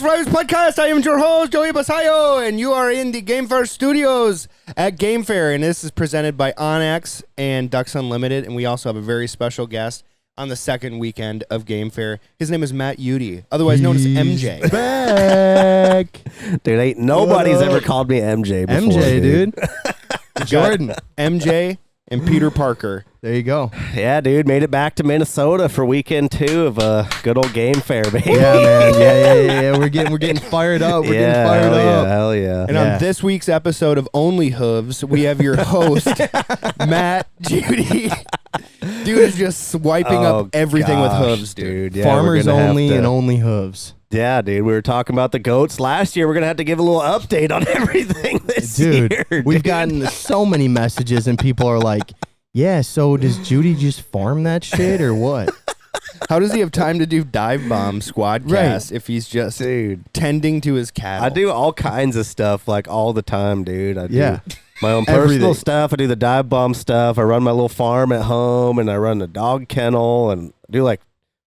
Flyways podcast. I am your host, Joey Basayo, and you are in the Game Fair studios at Game Fair, and this is presented by Onyx and Ducks Unlimited, and we also have a very special guest on the second weekend of Game Fair. His name is Matt Judy, otherwise known as MJ. Back. Dude, ain't nobody's ever called me MJ before. MJ, dude. Jordan. MJ and Peter Parker. There you go. Yeah, dude, made it back to Minnesota for weekend 2 of a good old Game Fair, baby. Yeah, man. Yeah. We're getting fired up. We're getting fired up. Hell yeah. And on this week's episode of Only Hooves, we have your host, Matt Judy. Dude is just swiping up everything with hooves, dude. Yeah, Farmers only and only hooves. Yeah, dude, we were talking about the goats last year. We're going to have to give a little update on everything this year. Dude, we've gotten so many messages, and people are like, yeah, so does Judy just farm that shit or what? How does he have time to do dive bomb squad cast if he's just tending to his cattle? I do all kinds of stuff like all the time, dude. I do my own personal stuff. I do the dive bomb stuff. I run my little farm at home, and I run the dog kennel, and I do like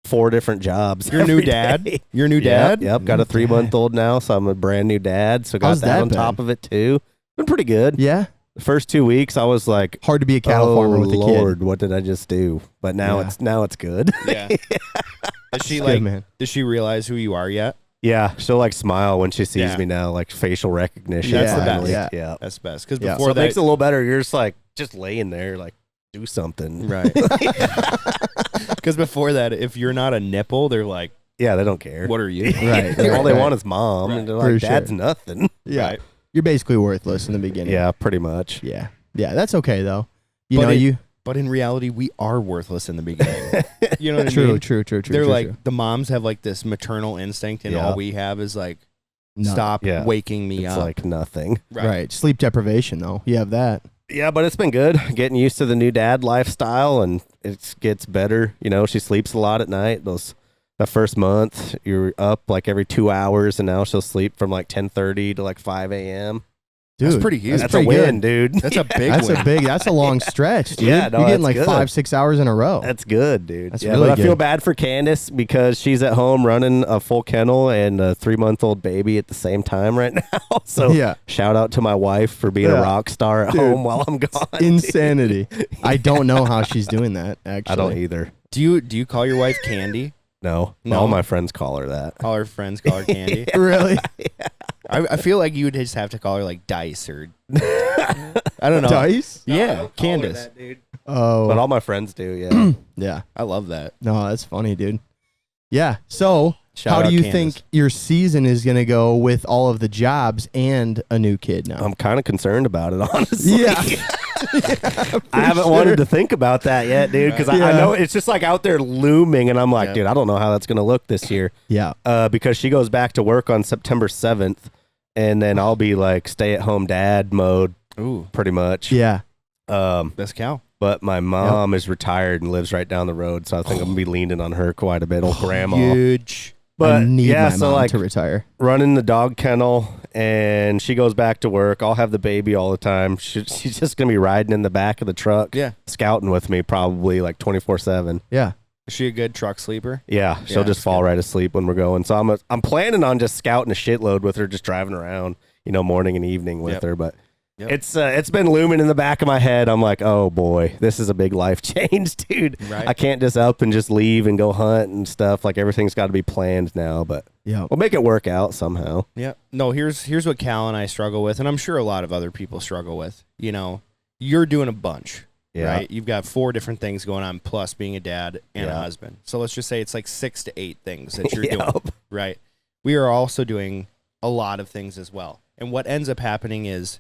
4 different jobs. Your new dad? Your new dad? Yep. Got a 3-month-old now, so I'm a brand new dad. So got that on top of it too. Been pretty good. Yeah. The first 2 weeks, I was like, hard to be a cattle farmer with a kid. Lord, what did I just do? But now it's good. Yeah. Does she realize who you are yet? Yeah, she'll like smile when she sees me now, like facial recognition. That's the best. Yeah. That's the best. Because before that, it makes it a little better. You're just like laying there, like do something, right? Because before that, if you're not a nipple, they're like, yeah, they don't care. What are you? Right. All they want is mom, and they're like, Dad's nothing. Yeah. Right. You're basically worthless in the beginning. Yeah, pretty much. Yeah. Yeah, that's okay though. But in reality, we are worthless in the beginning. You know what I mean? True. They're like, the moms have like this maternal instinct, and all we have is like, stop waking me up. It's like nothing. Right. Sleep deprivation though. You have that. Yeah, but it's been good. Getting used to the new dad lifestyle, and it gets better. You know, she sleeps a lot at night. The first month, you're up like every 2 hours, and now she'll sleep from like 10:30 to like 5 a.m. Dude, that's pretty huge. That's a win, dude. That's a big win. That's a long stretch, dude. Yeah, no, you're getting like good. 5-6 hours in a row. That's good, dude. That's really but good. I feel bad for Candace because she's at home running a full kennel and a 3-month-old baby at the same time right now. So shout out to my wife for being a rock star at home while I'm gone. Insanity. I don't know how she's doing that, actually. I don't either. Do you call your wife Candy? No. All my friends call her that. All her friends call her Candy? Really? Yeah. I feel like you would just have to call her like Dice or I don't know. Dice? Yeah, Candace. That, dude. Oh. But all my friends do, yeah. Yeah. I love that. No, that's funny, dude. Yeah. So Shout how do you Candace. think your season is going to go with all of the jobs and a new kid now? I'm kind of concerned about it, honestly. Yeah. I haven't wanted to think about that yet, dude, because I know it's just like out there looming, and I'm like, dude, I don't know how that's going to look this year. Yeah. Because she goes back to work on September 7th, and then I'll be like stay-at-home dad mode, pretty much. Yeah. Best cow. But my mom is retired and lives right down the road, so I think I'm going to be leaning on her quite a bit, old grandma. Huge. But I need my so mom like to retire. Running the dog kennel, and she goes back to work. I'll have the baby all the time. She's just gonna be riding in the back of the truck, scouting with me probably like 24/7. Yeah. Is she a good truck sleeper? Yeah, she'll just fall right asleep when we're going. So I'm planning on just scouting a shitload with her, just driving around, morning and evening with her. But it's been looming in the back of my head. I'm like, oh boy, this is a big life change, dude. Right. I can't just up and just leave and go hunt and stuff. Like everything's got to be planned now, but we'll make it work out somehow. Yeah. No, here's what Cal and I struggle with, and I'm sure a lot of other people struggle with. You're doing a bunch, right? You've got 4 different things going on, plus being a dad and a husband. So let's just say it's like 6 to 8 things that you're doing, right? We are also doing a lot of things as well. And what ends up happening is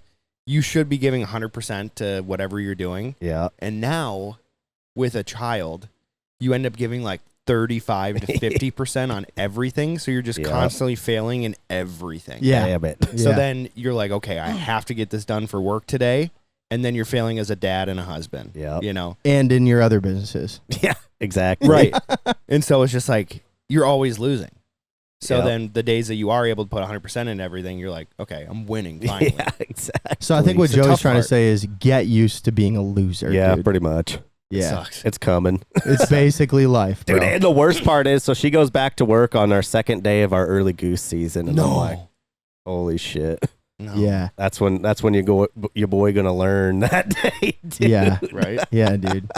you should be giving 100% to whatever you're doing. Yeah. And now, with a child, you end up giving like 35 to 50% on everything. So you're just constantly failing in everything. Yeah. Damn it. So then you're like, okay, I have to get this done for work today. And then you're failing as a dad and a husband. Yeah. And in your other businesses. Yeah, exactly. Right. And so it's just like, you're always losing. So then the days that you are able to put 100% in everything, you're like, okay, I'm winning finally. Yeah, exactly. So I think what Joey's trying to say is get used to being a loser. Yeah, dude. pretty much. It Yeah. sucks. It's coming. It's basically life, bro. Dude, and the worst part is, so she goes back to work on our second day of our early goose season. And I'm like, holy shit. No. Yeah. That's when your boy gonna learn that day, dude. Yeah. Right? Yeah, dude.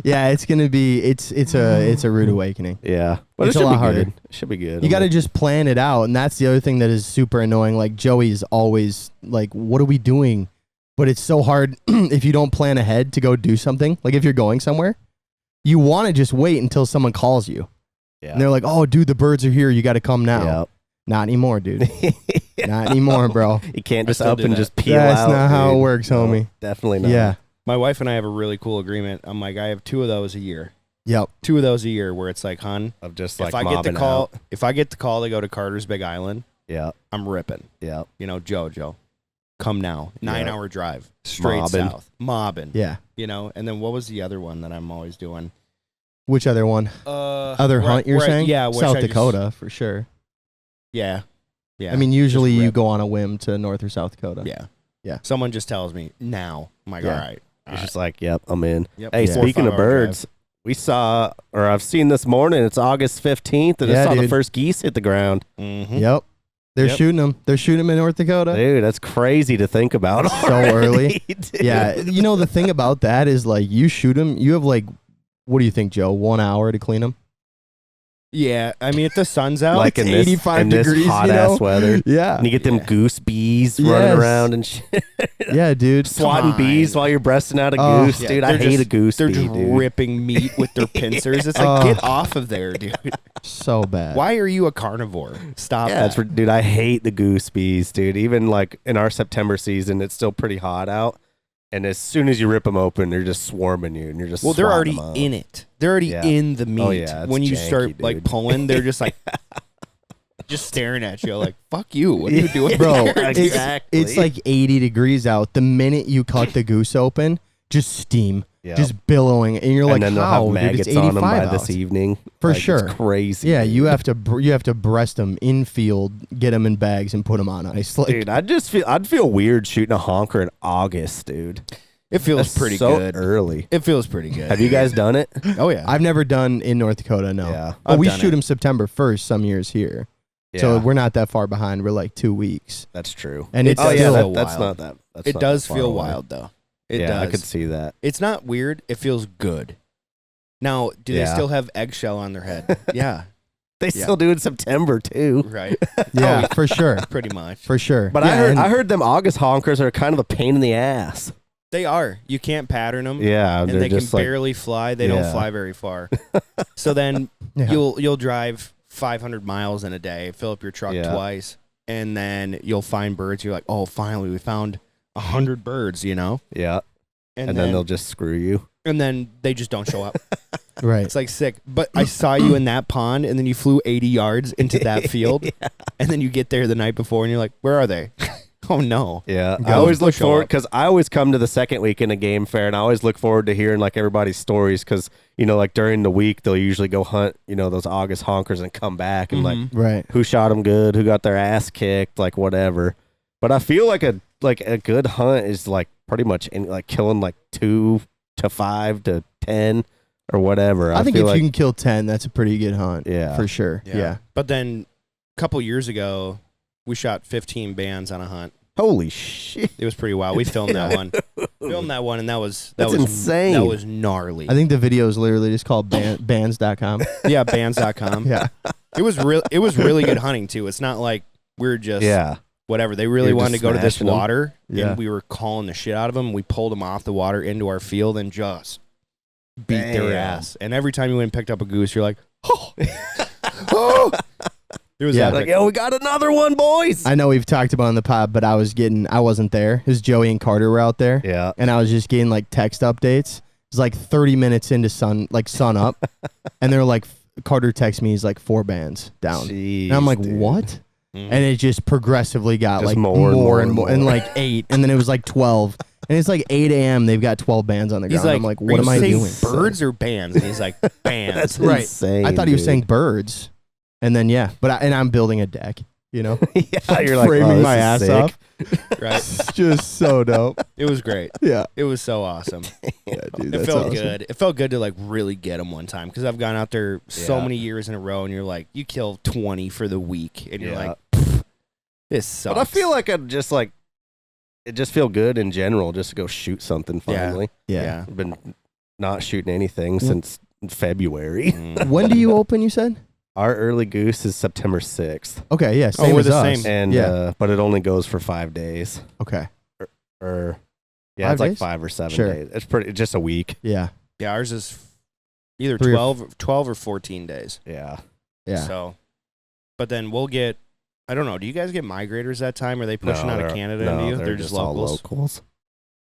Yeah, it's gonna be it's a rude awakening. Yeah. But It's it a should lot be harder. good. It should be good. You got to just plan it out, and that's the other thing that is super annoying. Like Joey's always like, "What are we doing?" But it's so hard if you don't plan ahead to go do something. Like if you're going somewhere, you want to just wait until someone calls you, Yeah. and they're like, "Oh, dude, the birds are here. You got to come now." Yep. Not anymore, dude. Not anymore, bro. You can't I just still up do and that. just peel That's out. not how it dude. works, No, homie. definitely not. Yeah. My wife and I have a really cool agreement. I'm like, I have 2 of those a year. Yep. 2 of those a year where it's like, hon, Of just like if I get the mobbing call, out. if I get the call to go to Carter's Big Island, Yeah. I'm ripping. Yeah. You know, Joe, come now. 9-hour drive straight Mobbing. south, mobbing. Yeah. You know, and then what was the other one that I'm always doing? Which other one? Other where- hunt you're where I- saying? Yeah, which South I just- Dakota for sure. Yeah, yeah. I mean, usually just you rip. go on a whim to North or South Dakota. Yeah, Yeah. Someone just tells me now. I'm like, Yeah. all right. It's just like, yep, I'm in. Yep. Hey, Yeah. 4 or speaking 5 of hour drive. birds, we saw, or I've seen this morning, it's August 15th, and I Yeah, saw the dude. first geese hit the ground. Mhm. Yep. They're Yep. shooting them. They're shooting them in North Dakota. Dude, that's crazy to think about. So already, early. dude. Yeah. You know, the thing about that is like you shoot them, you have like, what do you think, Joe? 1 hour to clean them? Yeah, I mean, if the sun's out, Like it's in this, 85 in this degrees, hot you know? ass weather. Yeah. And you get them Yeah. goose bees Yes. running around and shit. Yeah, dude. Swatting on. bees while you're breasting out a Oh. goose, Yeah, dude. I they're hate just- a goose they're bee, just dude. ripping meat with their pincers. It's like, Oh. get off of there, dude. So bad. Why are you a carnivore? Stop Yeah, that. dude, I hate the goose bees, dude. Even like in our September season, it's still pretty hot out. And as soon as you rip them open, they're just swarming you, and you're just Well, they're swatting already them up. in it. They're already Yeah. in the meat. Oh, yeah, it's when you janky, start like dude. pulling, they're just like just staring at you like, fuck you. What are you doing? Bro, here, dude?" Exactly. It's like 80 degrees out. The minute you cut the goose open, just steam. Yeah. Just billowing. And you're like, and then they'll how? have Dude, it's maggots on 85 them by out. this evening. For Like, sure. It's crazy. Yeah, dude. you have to breast them in field, get them in bags, and put them on ice. Like, Dude, I'd feel weird shooting a honker in August, dude. It feels That's pretty so good. early. It feels pretty good. Have you guys done it? Oh yeah. I've never done in North Dakota, no. Yeah. But I've we done shoot it. them September 1st some years here. So we're not that far behind. We're like 2 weeks. That's true. And it's Oh, yeah, still, that- that's wild. not that. That's It not does that far feel away. wild though. It yeah, does. I could see that. It's not weird. It feels good. Now, do they Yeah. still have eggshell on their head? Yeah. They Yeah. still do it in September too. Right. yeah, for sure. Pretty much. For sure. But Yeah, I heard them August honkers are kind of a pain in the ass. They are. You can't pattern them. Yeah, And they're they can just like barely fly. They don't Yeah. fly very far. So then yeah. you'll drive 500 miles in a day, fill up your truck Yeah. twice, and then you'll find birds. You're like, oh, finally, we found 100 birds, you know? yeah, and then they'll just screw you. and then they just don't show up. Right. It's like sick. But I saw you in that pond, and then you flew 80 yards into that field, and then you get there the night before, and you're like, where are they? Oh, no. Yeah, I Go. always look Show forward up. because I always come to the second weekend of game fair, and I always look forward to hearing like everybody's stories because like during the week they'll usually go hunt those August honkers and come back and like Mhm. Right. who shot them good, who got their ass kicked, like whatever. But I feel like a good hunt is like pretty much like killing like 2 to 5 to 10 or whatever. I think feel if like, you can kill 10, that's a pretty good hunt. Yeah. For sure. Yeah. But then a couple years ago, we shot 15 bands on a hunt. holy shit, It was pretty wild. We filmed that one. Filmed that one, and that was That's was insane. That was gnarly. I think the video is literally just called bands.com. Yeah, bands.com. Yeah. It was really good hunting too. It's not like we're just yeah, whatever. They really You're wanted to just go to this smashing 'em. water, Yeah. and we were calling the shit out of them. We pulled them off the water into our field and just beat their Damn. ass. And every time you went and picked up a goose, you're like, oh, oh. It was Yeah. epic. like yo, we got another one, boys. I know we've talked about it on the pod, but I wasn't there. It was Joey and Carter were out there. Yeah, And I was just getting like text updates. It was like 30 minutes into sun up. And they're like, Carter texts me, he's like 4 bands down. Jeez, And I'm like, dude. what? Mhm. And it just progressively got Just like more and and more. and like 8. And then it was like 12. And it's like 8 a.m. They've got 12 bands on the He's ground. like, I'm like, "Are what you am I saying doing? birds or bands? And he's like, bands. That's Right. insane. I thought he was dude. saying birds. And then, yeah. And I'm building a deck. you know? Yeah, you're like, framing this my is ass sick. off. Right. It's just so dope. It was great. Yeah. It was so awesome. Yeah, dude, It that's felt awesome. good. It felt good to like really get them one time because I've gone out there so Yeah. many years in a row, and you're like, you kill 20 for the week, and you're Yeah. like, this sucks. But I feel like I'd just like, it just feel good in general just to go shoot something Yeah. finally. Yeah. I've been not shooting anything since February. Mm. When do you open, you said? Our early goose is September 6th. Okay, yeah, same we're as the us. same. And, yeah. but it only goes for 5 days. Okay. Or, yeah, 5 it's like days? 5 or 7 Sure. days. It's pretty, just a week. Yeah. Yeah, ours is either 3 or 12 or 14 days. Yeah. Yeah. So, but then we'll get, I don't know, do you guys get migrators that time? Are they pushing out of they're- Canada no, into you? they're just all locals? locals.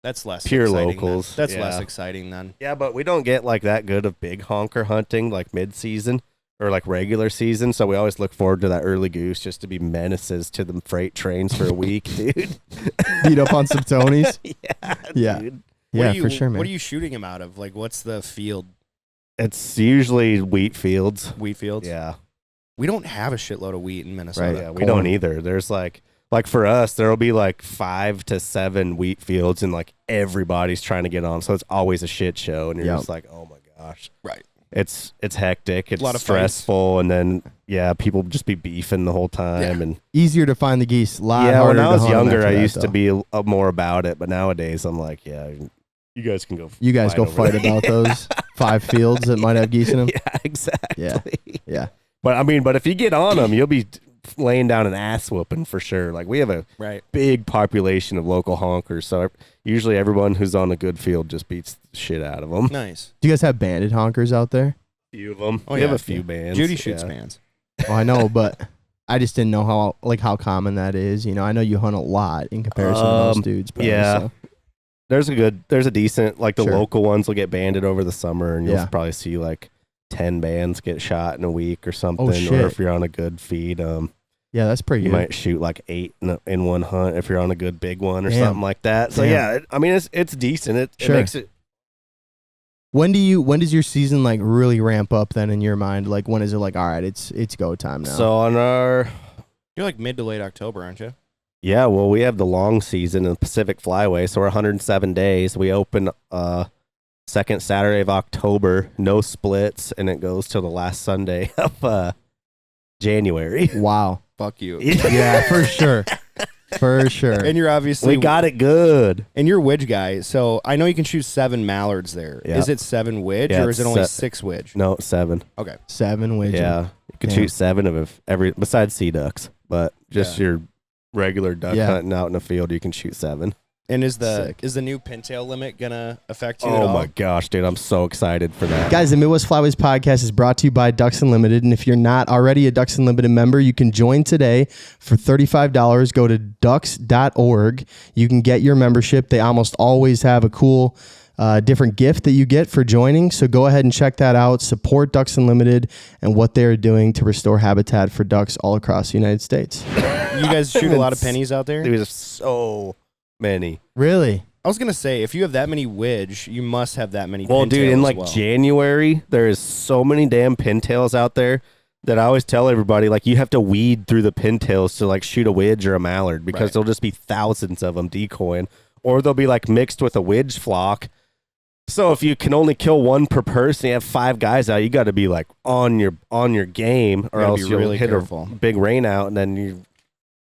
That's less Pure exciting then. locals, That's yeah. less exciting then. Yeah, but we don't get like that good of big honker hunting like mid-season or like regular season. So we always look forward to that early goose just to be menaces to the freight trains for a week, dude. Beat up on some Tonys. Yeah. Yeah. Dude. What Yeah, are you, for sure, man. What are you shooting him out of? Like, what's the field? It's usually wheat fields. Wheat fields? Yeah. We don't have a shitload of wheat in Minnesota. Right. Yeah, we Corn. don't either. There's like for us, there'll be like 5 to 7 wheat fields and like everybody's trying to get on. So it's always a shit show. And you're Yep. just like, oh my gosh. Right. It's hectic. It's lot of fights. stressful. And then, yeah, people just be beefing the whole time. And Easier to find the geese. Lot yeah, harder when I to was hunt 'em younger, after I that, used to though. be more about it. But nowadays, I'm like, yeah, you guys can go. You guys go over fight there. about those 5 fields that might have geese in them. Yeah, exactly. Yeah. But I mean, but if you get on them, you'll be laying down an ass whooping for sure. Like we have a Right. big population of local honkers, so usually everyone who's on a good field just beats the shit out of them. Nice. Do you guys have banded honkers out there? A few of them. Oh, We yeah. have a few bands. Judy shoots yeah. bands. Oh, I know, but I just didn't know how common that is. You know, I know you hunt a lot in comparison to most dudes. Probably, yeah. so. There's a decent, like the Sure. local ones will get banded over the summer, and you'll Yeah. probably see like 10 bands get shot in a week or something. Oh, shit. Or if you're on a good feed, Yeah, that's pretty you good. might shoot like 8 in one hunt if you're on a good big one or Damn. something like that. So Damn. yeah, I mean it's decent. It Sure. makes it. When does your season like really ramp up then in your mind? Like when is it like, all right, it's go time now? So on our You're like mid to late October, aren't you? yeah, well we have the long season in the Pacific Flyway, so we're 107 days. We open second Saturday of October, no splits, and it goes till the last Sunday of January. Wow. Fuck you. Yeah, for sure. For sure. And you're obviously We got it good. and you're widge guy, so I know you can shoot 7 mallards there. Yeah. Is it 7 widge Yeah, or is it only it's 6 widge? No, 7. Okay. 7 widget. Yeah, you can Damn. shoot 7 of every besides sea ducks, but just Yeah. your regular duck Yeah. hunting out in the field, you can shoot 7. And is the Sick. new pintail limit gonna affect you at Oh all? my gosh, dude, I'm so excited for that. Guys, the Midwest Flyways podcast is brought to you by Ducks Unlimited. And if you're not already a Ducks Unlimited member, you can join today for $35. Go to ducks.org. You can get your membership. They almost always have a cool different gift that you get for joining. So go ahead and check that out. Support Ducks Unlimited and what they're doing to restore habitat for ducks all across the United States. You guys shoot a lot of pennies out there? There's so many. Really? I was gonna say, if you have that many widge, you must have that many. Well, dude, pintail in as like well. January, there is so many damn pintails out there that I always tell everybody, like, you have to weed through the pintails to like shoot a widge or a mallard because Right. there'll just be thousands of them decoying, or they'll be like mixed with a widge flock. So if you can only kill one per person, you have 5 guys out. You got to be like on your game, or Gotta else be you'll really hit careful. a big rain out, and then you.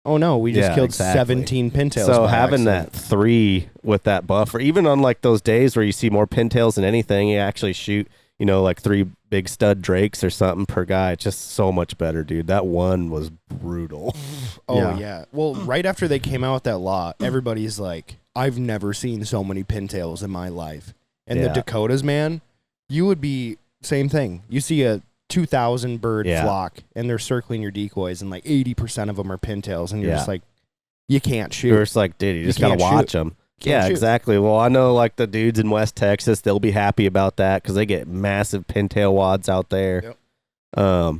Oh no, we just Yeah, killed exactly. 17 pintails. So by having accident. that 3 with that buffer, even on like those days where you see more pintails than anything, you actually shoot, you know, like 3 big stud drakes or something per guy. It's just so much better, dude. That one was brutal. Oh Yeah. yeah. Well, right after they came out with that law, everybody's like, "I've never seen so many pintails in my life." And the Yeah. Dakotas, man, you would be same thing. You see a 2,000 bird Yeah. flock, and they're circling your decoys, and like 80% of them are pintails, and you're Yeah. just like, you can't shoot. You're just like, dude, you just got to can't shoot. watch them. Can't Yeah, shoot. exactly. Well, I know like the dudes in West Texas, they'll be happy about that because they get massive pintail wads out there. Yep. A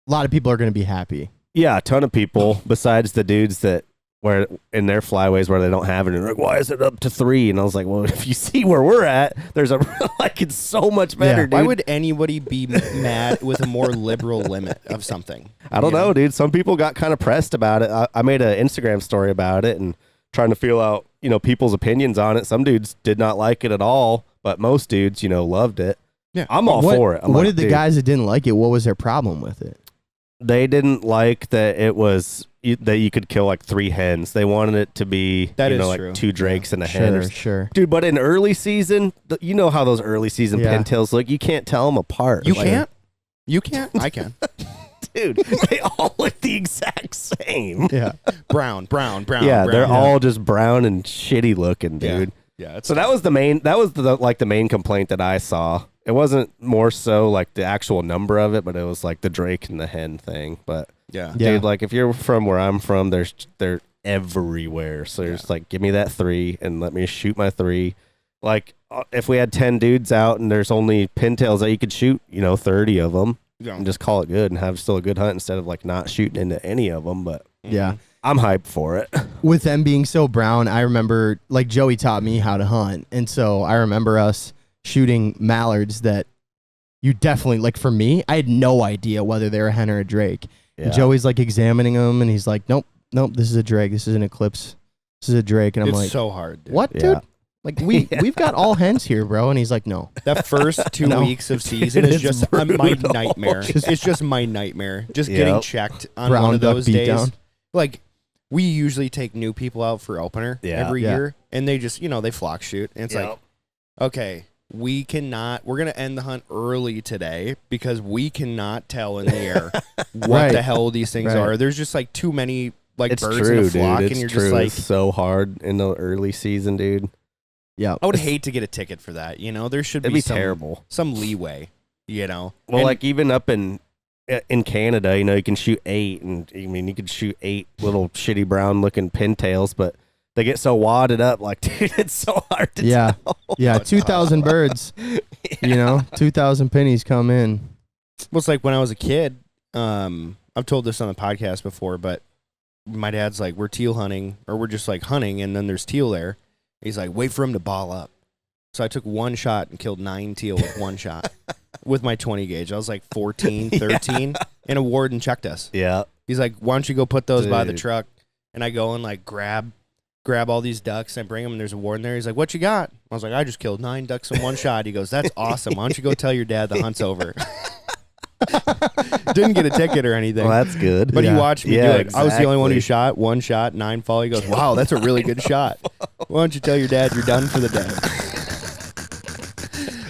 lot of people are going to be happy. Yeah, a ton of people besides the dudes that where in their flyways where they don't have it, and they're like, why is it up to 3? And I was like, well, if you see where we're at, there's a like it's so much better, dude. Why would anybody be mad with a more liberal limit of something? I don't know, dude. Some people got kind of pressed about it. I made an Instagram story about it and trying to feel out, people's opinions on it. Some dudes did not like it at all, but most dudes, loved it. Yeah, I'm all for it. What did the guys that didn't like it? What was their problem with it? They didn't like that it was that you could kill like 3 hens. They wanted it to be like true. 2 drakes and a hen. Sure. Dude, but in early season, you know how those early season pintails look. You can't tell them apart. You can't. You can't. I can. Dude, they all look the exact same. Yeah. Brown. Yeah, they're all just brown and shitty looking, dude. Yeah. So that was the main complaint that I saw. It wasn't more so like the actual number of it, but it was like the drake and the hen thing. But dude, like if you're from where I'm from, they're everywhere. So there's like, give me that 3 and let me shoot my 3. Like if we had 10 dudes out and there's only pintails that you could shoot, 30 of them, and just call it good and have still a good hunt instead of like not shooting into any of them. But I'm hyped for it. With them being so brown, I remember like Joey taught me how to hunt, and so I remember us shooting mallards that you definitely, like for me, I had no idea whether they were a hen or a drake. Yeah. And Joey's like examining them and he's like, nope, this is a drake. This is an eclipse. This is a drake. And I'm like, it's so hard, dude. What, dude? Like we've got all hens here, bro. And he's like, no. That first 2 weeks of season is just my nightmare. It's just my nightmare. Just getting checked on one of those days. Down. Like we usually take new people out for opener every year, and they just, they flock shoot. And it's like, okay, we're going to end the hunt early today because we cannot tell in the air what the hell these things are. There's just like too many birds in a flock, dude. and you're just like, it's so hard in the early season, dude. Yeah, I would hate to get a ticket for that. There should be terrible. Some leeway. Well, like even up in Canada, you can shoot 8, and I mean you could shoot 8 little shitty brown looking pintails, but they get so wadded up, like, dude, it's so hard to tell. Yeah, 2,000 birds, 2,000 pennies come in. Well, it's like when I was a kid, I've told this on the podcast before, but my dad's like, we're teal hunting, or we're just like hunting, and then there's teal there. He's like, wait for him to ball up. So I took 1 shot and killed 9 teal with 1 shot with my 20 gauge. I was like 14, 13, and a warden checked us. Yeah. He's like, why don't you go put those by the truck? And I go and like grab all these ducks and I bring them, and there's a warden there. He's like, what you got? I was like, I just killed 9 ducks in 1 shot. He goes, that's awesome. Why don't you go tell your dad the hunt's over? Didn't get a ticket or anything. Well, that's good. But he watched me do it. Exactly. I was the only one who shot 1 shot, 9 fall. He goes, wow, that's a really good shot. Why don't you tell your dad you're done for the day?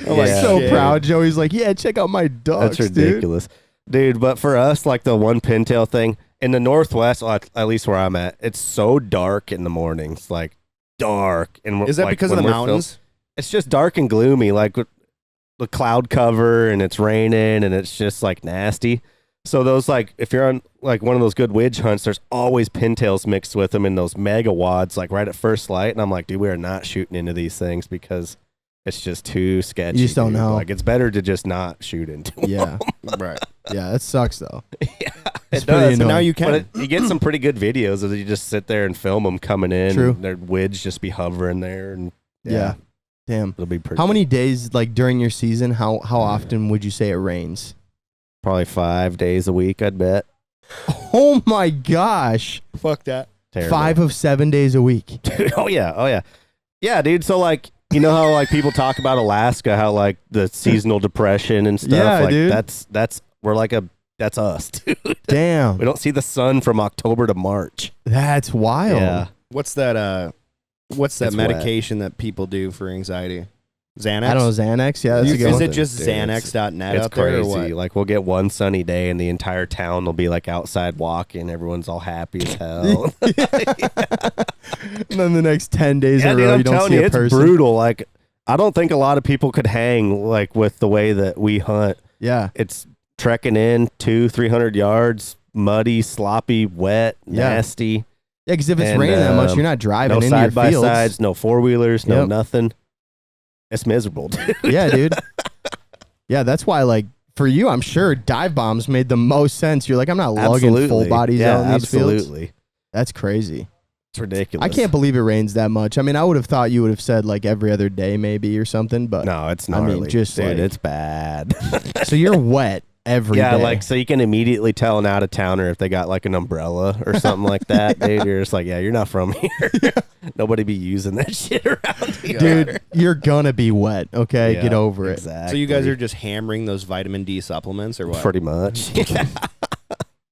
I'm like, so proud. Joey's like, yeah, check out my ducks. That's ridiculous. Dude, but for us, like the one pintail thing, in the Northwest, at least where I'm at, it's so dark in the mornings, like dark. And is that because of the mountains? It's just dark and gloomy, like the cloud cover, and it's raining, and it's just like nasty. So those, like, if you're on like one of those good widge hunts, there's always pintails mixed with them in those mega wads, like right at first light. And I'm like, dude, we are not shooting into these things because it's just too sketchy. You just don't know. Like, it's better to just not shoot into them. Yeah. Right. Yeah, that sucks though. Yeah, it's pretty annoying. Now you can. But you get some pretty good videos of you just sit there and film them coming in. True. And their widge just be hovering there, and yeah. Damn. It'll be pretty. How many days, like during your season, how often would you say it rains? Probably 5 days a week, I'd bet. Oh my gosh. Fuck that. Terrible. 5 of 7 days a week. Oh yeah. Yeah, dude. So like, you know how like people talk about Alaska, how like the seasonal depression and stuff. Yeah, like dude. That's us, dude. Damn. We don't see the sun from October to March. That's wild. Yeah. What's that It's medication that people do for anxiety? Xanax? I don't know, Xanax. Yeah, that's a good Is one. it just Dude, Xanax.net It's out there or crazy. what? Like we'll get one sunny day and the entire town will be like outside walking. Everyone's all happy as hell. And then the next 10 days in a dude, row, I'm you don't telling see you, a it's person. brutal. Like I don't think a lot of people could hang like with the way that we hunt. Yeah. It's trekking in 200-300 yards, muddy, sloppy, wet, nasty. Yeah, because if it's And, raining that much, you're not driving No into your side by fields. sides, no 4-wheelers, no Yep. nothing. It's miserable, dude. Yeah, dude. Yeah, that's why, like, for you, I'm sure dive bombs made the most sense. You're like, I'm not lugging full bodies out in these fields. Absolutely. That's crazy. It's ridiculous. I can't believe it rains that much. I mean, I would have thought you would have said like every other day maybe or something, but No, it's I gnarly. mean, just dude, like, it's bad. so you're wet every day. Yeah, like so you can immediately tell an out of towner if they got like an umbrella or something like that. Dude, you're just like, yeah, you're not from here. Nobody be using that shit around here. Dude, you're gonna be wet. Okay, Yeah, get over it. exactly. So you guys are just hammering those vitamin D supplements or what? pretty much.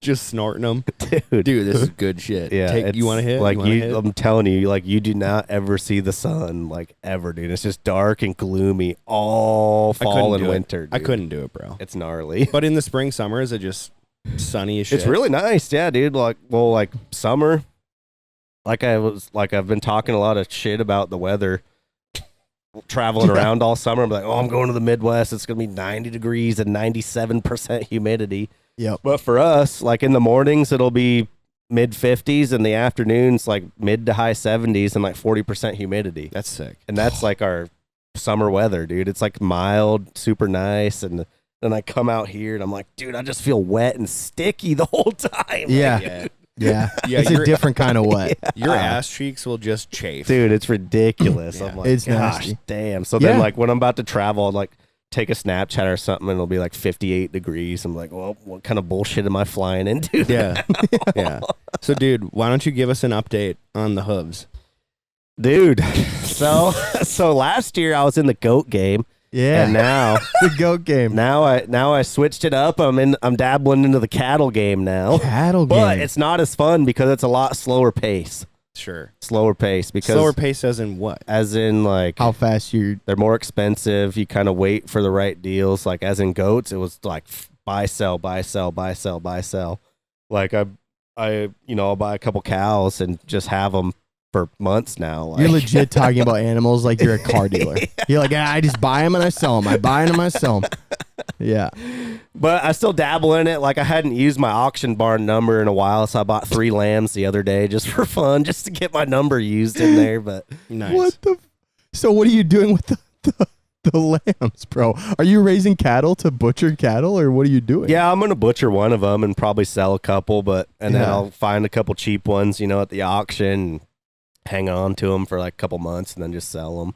Just snorting them. Dude, Dude, this is good shit. yeah, You want to hit? Like wanna hit? I'm telling you, like you do not ever see the sun, like ever, dude. It's just dark and gloomy all I couldn't fall and do it. winter. I dude. couldn't do it, bro. It's gnarly. But in the spring, summer, is it just sunny as shit? It's really nice, yeah, dude. Like, well, like summer. I've been talking a lot of shit about the weather, traveling around all summer. I'm like, oh, I'm going to the Midwest. It's gonna be 90 degrees and 97% humidity. Yep. But for us, like in the mornings, it'll be mid 50s, and the afternoons, like mid to high 70s, and like 40% humidity. That's sick. And that's like our summer weather, dude. It's like mild, super nice, and then I come out here and I'm like, dude, I just feel wet and sticky the whole time. Yeah. Yeah. Yeah. Yeah, It's a different kind of wet. Your ass cheeks will just chafe. Dude, it's ridiculous. Yeah. I'm like, It's gosh, nasty. damn. So Yeah. then, like, when I'm about to travel, I'll, like, take a Snapchat or something, and it'll be, like, 58 degrees. I'm like, well, what kind of bullshit am I flying into? Yeah. Yeah. So, dude, why don't you give us an update on the hooves? Dude, so last year I was in the goat game, Yeah. and now the goat game. now I switched it up. I'm dabbling into the cattle game now. Cattle game. But it's not as fun because it's a lot slower pace. Sure. Slower pace because Slower pace as in what? as in like how fast you're. they're more expensive. You kind of wait for the right deals. Like as in goats, it was like buy, sell, buy, sell, buy, sell, buy, sell. Like I'll buy a couple cows and just have them for months now. Like, You're legit talking about animals like you're a car dealer. You're like, I just buy them and I sell them. I buy them and I sell them. Yeah. but I still dabble in it. Like I hadn't used my auction barn number in a while, so I bought 3 lambs the other day just for fun, just to get my number used in there. But Nice. What the? So what are you doing with the lambs, bro? Are you raising cattle to butcher cattle, or what are you doing? yeah, I'm gonna butcher one of them and probably sell a couple, and then Yeah. I'll find a couple cheap ones, at the auction. And hang on to them for like a couple months and then just sell them.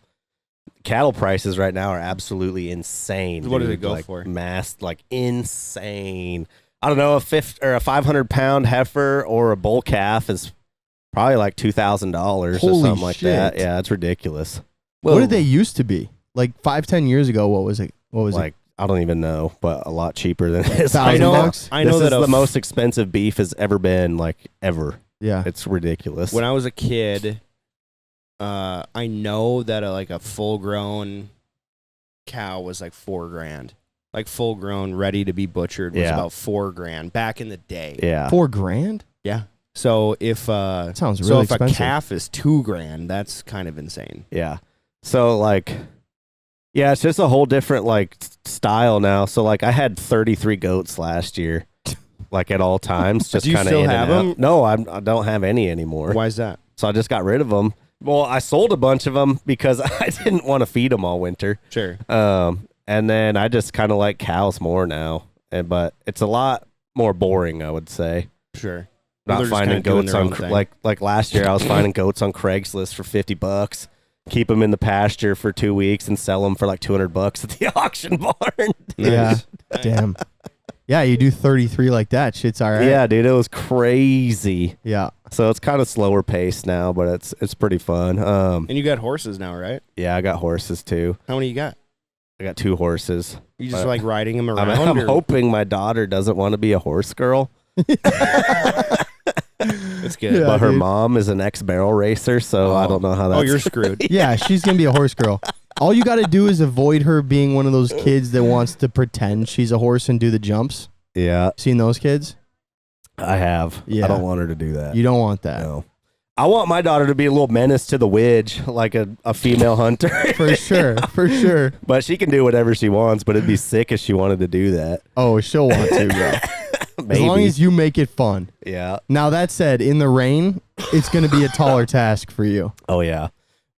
Cattle prices right now are absolutely insane. What does dude. it go like, for? Like insane. I don't know, a 500-pound heifer or a bull calf is probably like $2,000 or Holy something like that. shit. Yeah, it's ridiculous. What did they used to be? Like 5-10 years ago, what was it? What was Like I don't even know, but a lot cheaper than this. I I know. $1,000? I know this that is the most expensive beef has ever been, like ever. it? Yeah. It's ridiculous. When I was a kid, I know that a full-grown cow was like $4,000. Like full-grown, ready to be butchered was Yeah. about $4,000 back in the day. yeah. $4,000? Yeah. So if Sounds so really if expensive. a calf is $2,000, that's kind of insane. Yeah. So like, yeah, it's just a whole different like style now. So like, I had 33 goats last year, like at all times. Just Do you kind of still have them? No, I don't have any anymore. Why is that? So I just got rid of them. Well, I sold a bunch of them because I didn't want to feed them all winter. Sure. And then I just kind of like cows more now, but it's a lot more boring, I would say. Sure. Not They're just finding kinda doing goats their on own thing. like last year I was finding goats on Craigslist for $50, keep them in the pasture for 2 weeks and sell them for like $200 at the auction barn. Yeah. Nice. Damn. Yeah, you do 33 like that. Shit's all right. Yeah, dude, it was crazy. Yeah. So it's kind of slower paced now, but it's pretty fun. And you got horses now, right? Yeah, I got horses too. How many you got? I got 2 horses. You just Uh, like riding them around? I'm or- hoping my daughter doesn't want to be a horse girl, It's good. Yeah. but her dude. mom is an ex-barrel racer, so I don't know how that's. Oh, you're screwed. Yeah, she's going to be a horse girl. All you got to do is avoid her being one of those kids that wants to pretend she's a horse and do the jumps. Yeah, Seen those kids? I have. Yeah. I don't want her to do that. You don't want that. No. I want my daughter to be a little menace to the widge, like a female hunter. For sure. For sure. But she can do whatever she wants, but it'd be sick if she wanted to do that. Oh, she'll want to, bro. Maybe. As long as you make it fun. Yeah. Now, that said, in the rain, it's going to be a taller task for you. Oh, yeah.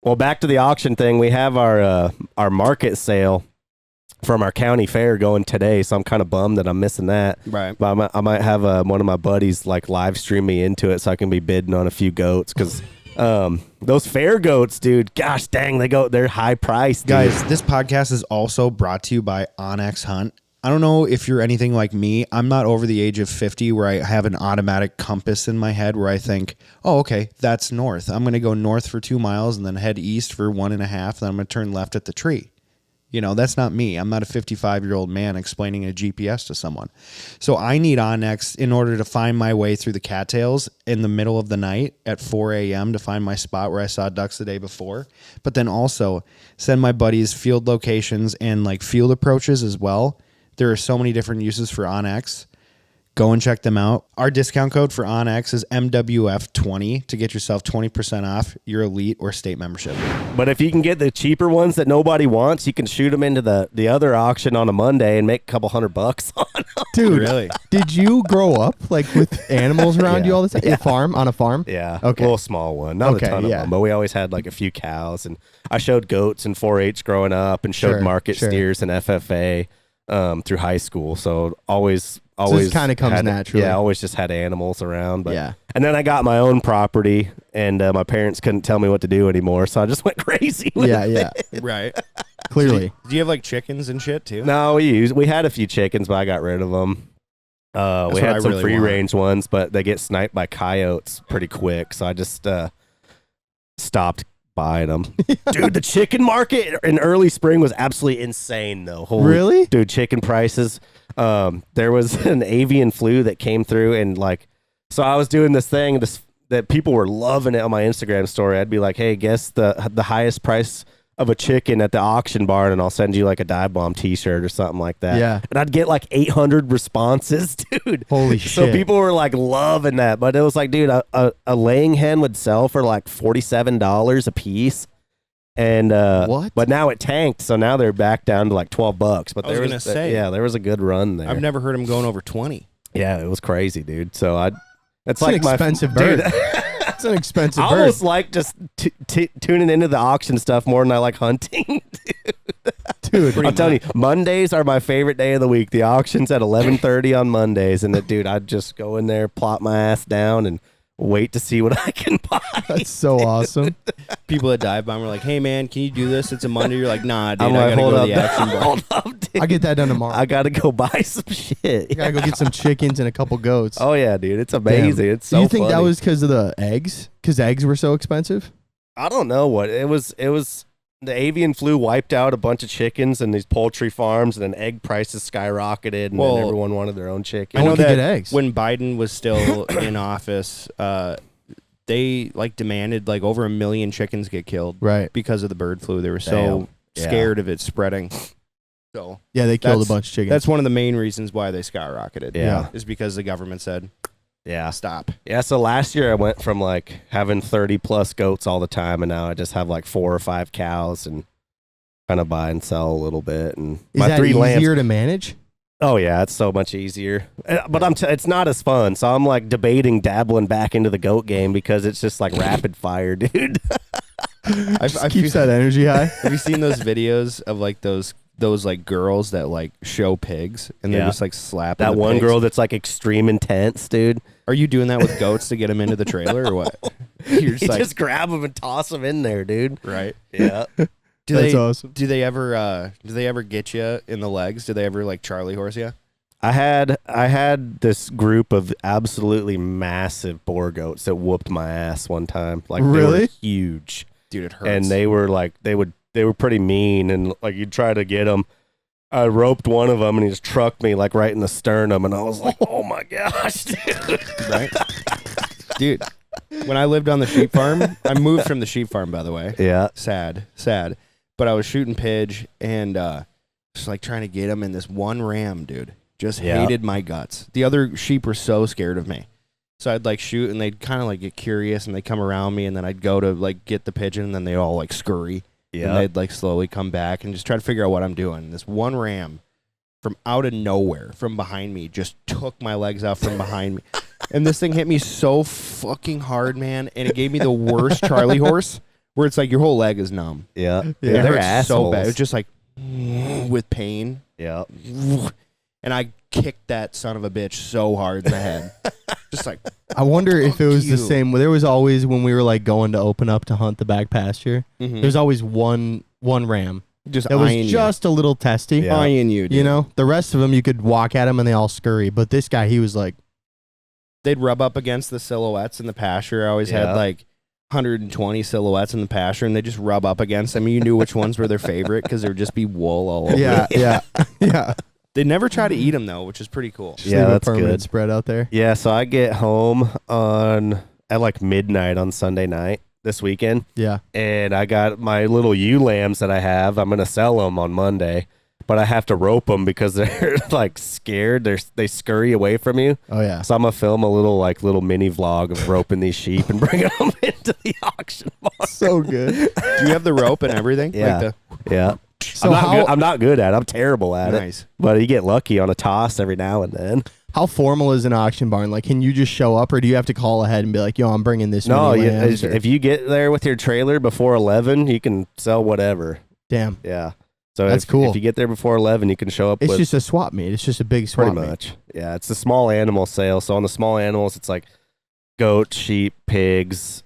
Well, back to the auction thing. We have our market sale from our county fair going today, so I'm kind of bummed that I'm missing that. Right. But I might have one of my buddies like live stream me into it so I can be bidding on a few goats because Those fair goats, dude, gosh dang, they're high priced, Guys, this podcast is also brought to you by Onyx Hunt. I don't know if you're anything like me. I'm not over the age of 50 where I have an automatic compass in my head where I think, oh, okay, that's north. I'm going to go north for 2 miles and then head east for 1.5. Then I'm going to turn left at the tree. You know, that's not me. I'm not a 55-year-old man explaining a GPS to someone. So I need Onyx in order to find my way through the cattails in the middle of the night at 4 a.m. to find my spot where I saw ducks the day before. But then also send my buddies field locations and like field approaches as well. There are so many different uses for Onyx. Go and check them out. Our discount code for Onyx is MWF20 to get yourself 20% off your elite or state membership. But if you can get the cheaper ones that nobody wants, you can shoot them into the other auction on a Monday and make a couple $100 on them. Dude, Really? did you grow up like with animals around you all the time? Yeah. On a farm? Yeah, Okay. a little small one, not Okay, a ton of yeah. them, but we always had like a few cows, and I showed goats in 4-H growing up, and showed Sure, market sure. steers and FFA through high school. So always kinda comes had- naturally. Yeah, always just had animals around. But Yeah. and then I got my own property, and my parents couldn't tell me what to do anymore, so I just went crazy. With Yeah, it. yeah. Right. Clearly. Do you have like chickens and shit too? No, we had a few chickens, but I got rid of them. We what had I some really free want. range ones, but they get sniped by coyotes pretty quick, so I just stopped buying them. Dude, the chicken market in early spring was absolutely insane, though. Really? Dude, chicken prices. There was an avian flu that came through, and like, so I was doing this thing that people were loving it on my Instagram story. I'd be like, hey, guess the highest price of a chicken at the auction barn, and I'll send you like a dive bomb t-shirt or something like that. Yeah. And I'd get like 800 responses, dude. Holy So shit. people were like loving that, but it was like, dude, a laying hen would sell for like $47 a piece. And What? But now it tanked, so now they're back down to like $12. But I was gonna say. yeah, there was a good run there. I've never heard them going over 20. Yeah, it was crazy, dude. So it's It's like an expensive bird. Dude, It's an expensive I bird. almost like just tuning into the auction stuff more than I like hunting. Dude, I'm telling you, Mondays are my favorite day of the week. The auction's at 11:30 on Mondays, and dude, I'd just go in there, plop my ass down, and wait to see what I can buy. that's so awesome. People at Dive Bomb were like, hey man, can you do this? It's a Monday. You're like, nah, dude, I'm I like, gotta hold go up, to the action bar. hold up, dude. I'll get that done tomorrow. I gotta go buy some shit. I gotta go get some chickens and a couple goats. Oh yeah, dude, it's amazing. Damn. It's so Do you think that funny. was because of the eggs? Because eggs were so expensive? I don't know what it was. It was the avian flu wiped out a bunch of chickens and these poultry farms, and then egg prices skyrocketed, and Well, then everyone wanted their own chicken. I No know one could that get eggs. when Biden was still in office, they like demanded like over 1 million chickens get killed Right. because of the bird flu. They were so Damn. Yeah. scared of it spreading. So Yeah, they killed a That's- bunch of chickens. that's one of the main reasons why they skyrocketed. Yeah. is because the government said Yeah. stop. Yeah, so last year I went from like having 30 plus goats all the time, and now I just have like 4 or 5 cows and kind of buy and sell a little bit. And Is my that 3 lambs. easier to manage? Oh yeah, it's so much easier. But it's not as fun. So I'm like debating dabbling back into the goat game because it's just like rapid fire, dude. Just keeps that energy high. Have you seen those videos of like those like girls that like show pigs and they're Yeah. just like slapping That the one pigs? girl that's like extreme intense, dude. Are you doing that with goats to get them into the trailer or what? You're You just like just grab them and toss them in there, dude. right. Yeah. Do That's they awesome. do they ever get you in the legs? Do they ever like Charlie horse you? I had this group of absolutely massive boar goats that whooped my ass one time. Like they were Really? huge. Dude, it hurts. And they were like they were pretty mean, and like you'd try to get them. I roped one of them and he just trucked me like right in the sternum, and I was like, oh my gosh, dude. right? Dude, when I lived on the sheep farm, I moved from the sheep farm, by the way. Yeah. Sad. But I was shooting pigeon and just like trying to get him, and this one ram, dude, just Yeah. hated my guts. The other sheep were so scared of me. So I'd like shoot and they'd kind of like get curious and they'd come around me, and then I'd go to like get the pigeon, and then they all like scurry. And Yeah. they'd like slowly come back and just try to figure out what I'm doing. This one ram from out of nowhere, from behind me, just took my legs out from behind me. And this thing hit me so fucking hard, man. And it gave me the worst Charlie horse, where it's like your whole leg is numb. Yeah. Yeah. It They're hurts so assholes. bad. It's just like with pain. Yeah. and I kicked that son of a bitch so hard in the head. Just like, I wonder if it was the you. same. There was always, when we were like going to open up to hunt the back pasture, there's always one ram just that was eyeing just a little testy. Yeah. eyeing you, dude. You know, the rest of them you could walk at them and they all scurry, but this guy, he was like, They'd rub up against the silhouettes in the pasture. I always had like 120 silhouettes in the pasture, and they just rub up against them. You knew which ones were their favorite because there'd just be wool all over. yeah. They never try to eat them though, which is pretty cool. Just leave a that's permanent good. spread out there. Yeah, so I get home at like midnight on Sunday night this weekend, Yeah. and I got my little ewe lambs that I have. I'm gonna sell them on Monday, but I have to rope them because they're like scared. They scurry away from you. Oh yeah. So I'm gonna film a little mini vlog of roping these sheep and bringing them into the auction barn. So good. Do you have the rope and everything? Yeah. Yeah. So I'm not good at it. I'm terrible at it. Nice. But you get lucky on a toss every now and then. How formal is an auction barn? Like, can you just show up, or do you have to call ahead and be like, "Yo, I'm bringing this"? No, many lambs," or- if you get there with your trailer before 11, you can sell whatever. damn, Yeah. So That's if, cool. If you get there before 11, you can show up it's with just a swap meet. It's just a big swap pretty meet. much. Yeah, it's a small animal sale. So on the small animals, it's like goat, sheep, pigs,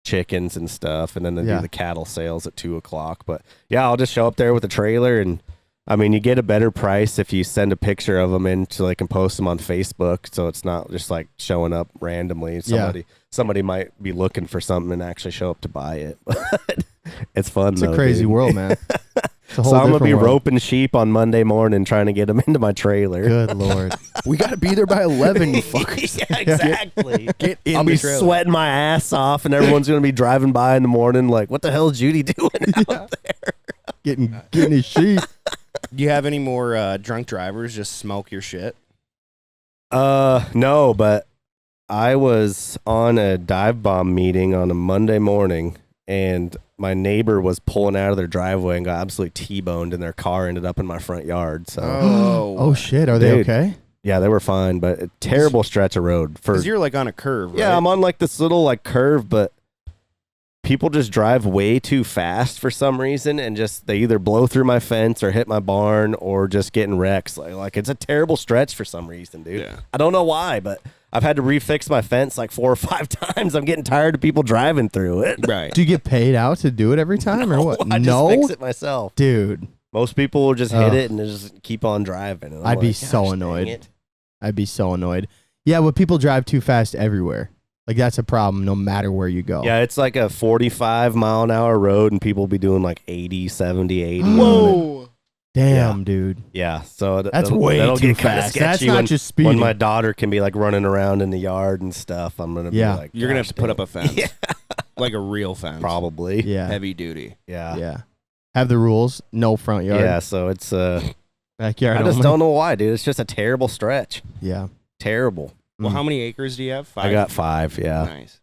chickens and stuff, and then they Yeah. do the cattle sales at 2:00. But yeah, I'll just show up there with a trailer, and I mean, you get a better price if you send a picture of them in so they can post them on Facebook. So it's not just like showing up randomly. Somebody might be looking for something and actually show up to buy it. It's fun. It's though, a crazy dude. world, man. It's a whole So I'm gonna be different world. roping sheep on Monday morning, trying to get them into my trailer. Good lord. We got to be there by 11, you fuckers. Yeah, exactly. Get in I'll the be trailer. sweating my ass off, and everyone's gonna be driving by in the morning, like, "What the hell is Judy doing out there?" getting his sheep. Do you have any more drunk drivers just smoke your shit? No, but I was on a dive bomb meeting on a Monday morning, and my neighbor was pulling out of their driveway and got absolutely T-boned, and their car ended up in my front yard. So Oh shit. Are they Dude. okay? yeah, they were fine, but a terrible stretch of road for. Because you're like on a curve, right? Yeah, I'm on like this little like curve, but people just drive way too fast for some reason, and just they either blow through my fence or hit my barn or just get in wrecks. Like it's a terrible stretch for some reason, dude. Yeah. I don't know why, but I've had to refix my fence like 4 or 5 times. I'm getting tired of people driving through it. Right. Do you get paid out to do it every time, or what? I just fix it myself. Dude. Most people will just hit Ugh. it and just keep on driving. And I'm I'd be like, so "Gosh, annoyed." dang it." I'd be so annoyed. Yeah, but people drive too fast everywhere. Like, that's a problem no matter where you go. Yeah, it's like a 45-mile-an-hour road, and people will be doing like 80, 70, 80. on it. Whoa. Damn, dude. Yeah, so That's that'll way that'll too get kinda fast. That's sketchy not when, just speeding. when my daughter can be like running around in the yard and stuff. I'm gonna Yeah. be like, You're going to have to put up a fence. Yeah. Like a real fence. probably. Yeah. Heavy duty. Yeah. Yeah. Have the rules. No front yard. Yeah, so it's Backyard I just only. don't know why, dude. It's just a terrible stretch. Yeah. Terrible. Well, Mm. how many acres do you have? 5? I got 5, yeah. Nice.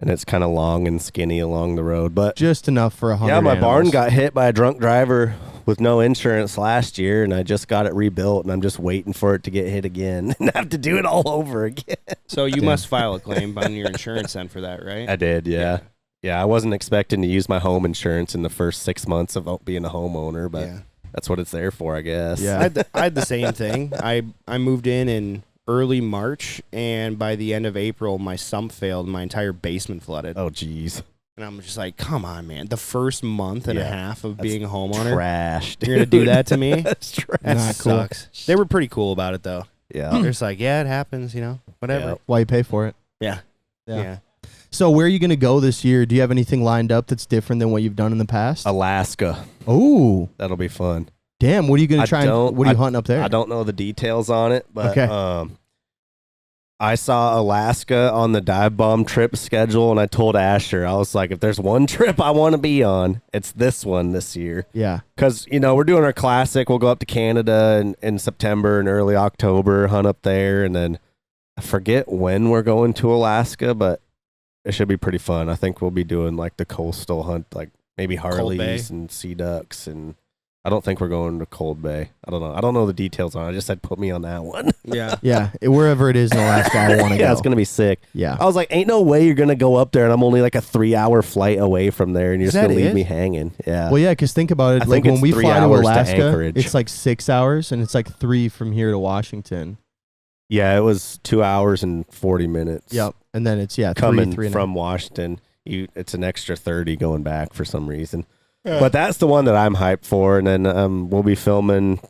And it's kind of long and skinny along the road, but Just enough for 100 yeah, my barn animals. got hit by a drunk driver with no insurance last year, and I just got it rebuilt, and I'm just waiting for it to get hit again and have to do it all over again. So you Damn. must file a claim on your insurance then for that, right? I did, yeah. Yeah, I wasn't expecting to use my home insurance in the first 6 months of being a homeowner, but Yeah. that's what it's there for, I guess. Yeah. I had the same thing. I moved in early March, and by the end of April, my sump failed. My entire basement flooded. Oh, jeez. And I'm just like, come on, man. The first month and a Yeah. half of That's being a homeowner, Trash, dude. you're going to do that to me? That's trash. That Not cool. sucks. They were pretty cool about it, though. Yeah. They're just like, yeah, it happens, whatever. Why you pay for it? Yeah. Yeah. Yeah. So where are you going to go this year? Do you have anything lined up that's different than what you've done in the past? Alaska. Oh, That'll be fun. damn. What are you going I to try and don't- what are you hunting up there? I don't know the details on it, but Okay. I saw Alaska on the dive bomb trip schedule, and I told Asher, I was like, if there's one trip I want to be on, it's this one this year. Yeah. Because, we're doing our classic. We'll go up to Canada in September and early October, hunt up there, and then I forget when we're going to Alaska, but it should be pretty fun. I think we'll be doing like the coastal hunt, like maybe Cold Bay? Harleys and sea ducks and I don't think we're going to Cold Bay. I don't know. I don't know the details on it. I just said put me on that one. Yeah. Yeah, wherever it is in Alaska, I want to go. Yeah, it's going to be sick. Yeah. I was like, ain't no way you're going to go up there, and I'm only like a 3-hour flight away from there, and you're Is just going that to leave it? me hanging. Yeah. Well, yeah, because think about it. I Like think when it's we 3 fly to hours to Alaska, Anchorage. it's like 6 hours, and it's like 3 from here to Washington. Yeah, it was 2 hours and 40 minutes. Yep. And then it's, Coming 3 from Washington, it's an extra 30 going back for some reason. But that's the one that I'm hyped for, and then we'll be filming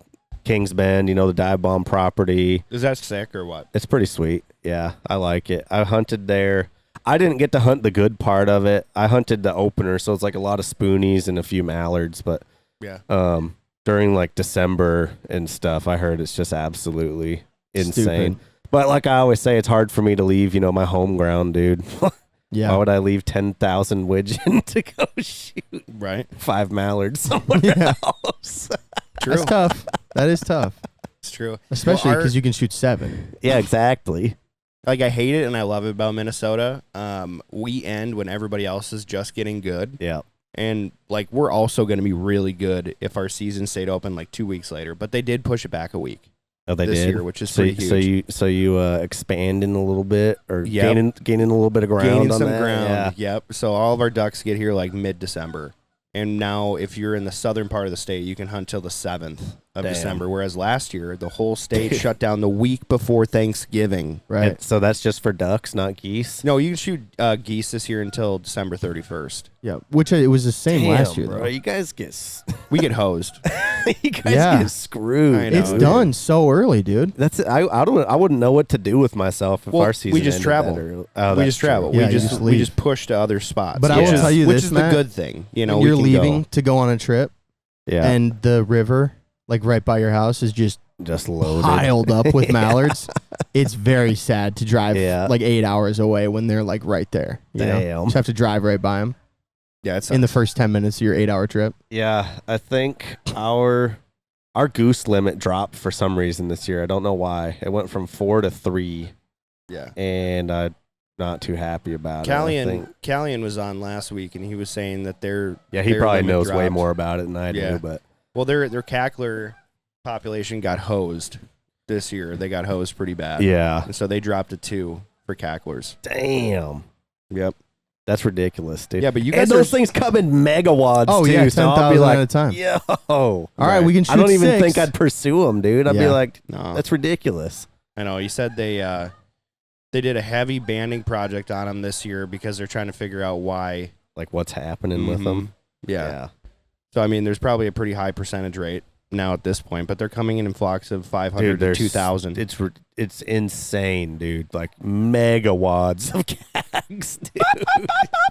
Kings Bend, the dive bomb property. Is that sick or what? It's pretty sweet. Yeah, I like it. I hunted there. I didn't get to hunt the good part of it. I hunted the opener, so it's like a lot of spoonies and a few mallards. But Yeah. during like December and stuff, I heard it's just absolutely insane. Stupid. But like I always say, it's hard for me to leave, my home ground, dude. Yeah. Why would I leave 10,000 widgeon to go shoot Right. 5 mallards somewhere Yeah. else? True. That's tough. That is tough. It's true. Especially Well, because you can shoot 7. Yeah, exactly. Like, I hate it and I love it about Minnesota. We end when everybody else is just getting good. Yeah. And, like, we're also going to be really good if our season stayed open, like, 2 weeks later. But they did push it back a week Oh, they this did. year, which is pretty huge. So you expanding a little bit or Yep. gaining a little bit of ground Gaining on some that? ground. Yep. So all of our ducks get here, like, mid-December. And now, if you're in the southern part of the state, you can hunt till the 7th of Damn. December. Whereas last year, the whole state shut down the week before Thanksgiving. Right. And so that's just for ducks, not geese. No, you can shoot geese this year until December 31st. Yeah. Which it was the same last year, bro. though. You guys get We get hosed. you guys Yeah. get screwed. I know. It's dude. done so early, dude. That's it. I wouldn't know what to do with myself if Well, our season we just ended travel. that early. Oh, We that's just travel. true. Yeah, we you just just we leave. just push to other spots. But I which will is- tell you which this, is Matt, the good thing. When we you're can leaving go. to go on a trip, Yeah, and the river, like right by your house, is just just loaded. piled up with mallards. It's very sad to drive Yeah. like 8 hours away when they're like right there. You know? Damn. Just have to drive right by them Yeah, it's in the first 10 minutes of your 8-hour trip. Yeah, I think our goose limit dropped for some reason this year. I don't know why. It went from 4 to 3, yeah. and I'm not too happy about it. I think. Callian was on last week, and he was saying that Yeah, he their probably limit knows way dropped. more about it than I do. Yeah. But their cackler population got hosed this year. They got hosed pretty bad. yeah, And so they dropped to 2 for cacklers. damn, Yep. that's ridiculous, dude. Yeah, but you and guys those are things come in megawatts Oh, too. yeah, so I'll 10,000 be like, at a time. yo, All right, we can shoot I don't even 6. think I'd pursue them, dude. I'd be Yeah. like, no. that's ridiculous. I know. He said they did a heavy banding project on them this year because they're trying to figure out why. Like, what's happening with them? Yeah. So I mean, there's probably a pretty high percentage rate now at this point, but they're coming in flocks of 500 Dude, to there's 2,000. It's insane, dude. Like megawads of cags, dude.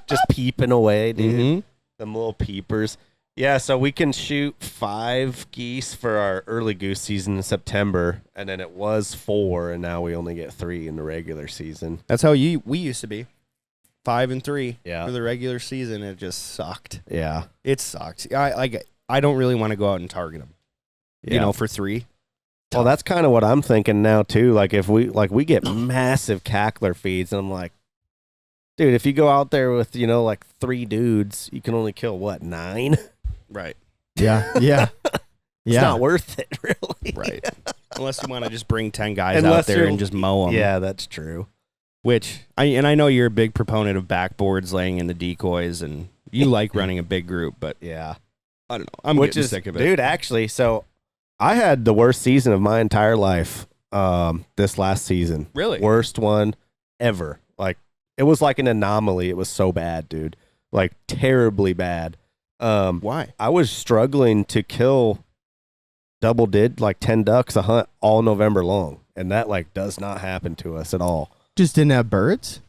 Just peeping away, dude. Mhm. Them little peepers. Yeah, so we can shoot 5 geese for our early goose season in September, and then it was 4, and now we only get 3 in the regular season. That's how we used to be. 5 and 3 Yeah. for the regular season. It just sucked. Yeah. It sucks. I don't really want to go out and target them. Yeah. You know, for 3. Well, that's kind of what I'm thinking now too. Like if we get massive cackler feeds, and I'm like, dude, if you go out there with like 3 dudes, you can only kill what 9. Right. Yeah. Yeah. It's Yeah. not worth it, really. Right. Unless you want to just bring 10 guys Unless out there you're- and just mow them. Yeah, that's true. Which I know you're a big proponent of backboards laying in the decoys, and you like running a big group, but Yeah. I don't know. I'm getting sick of it. Dude, actually, so I had the worst season of my entire life this last season. Really? Worst one ever. Like, it was like an anomaly. It was so bad, dude. Like, terribly bad. Why? I was struggling to kill like 10 ducks a hunt all November long. And that, like, does not happen to us at all. Just didn't have birds?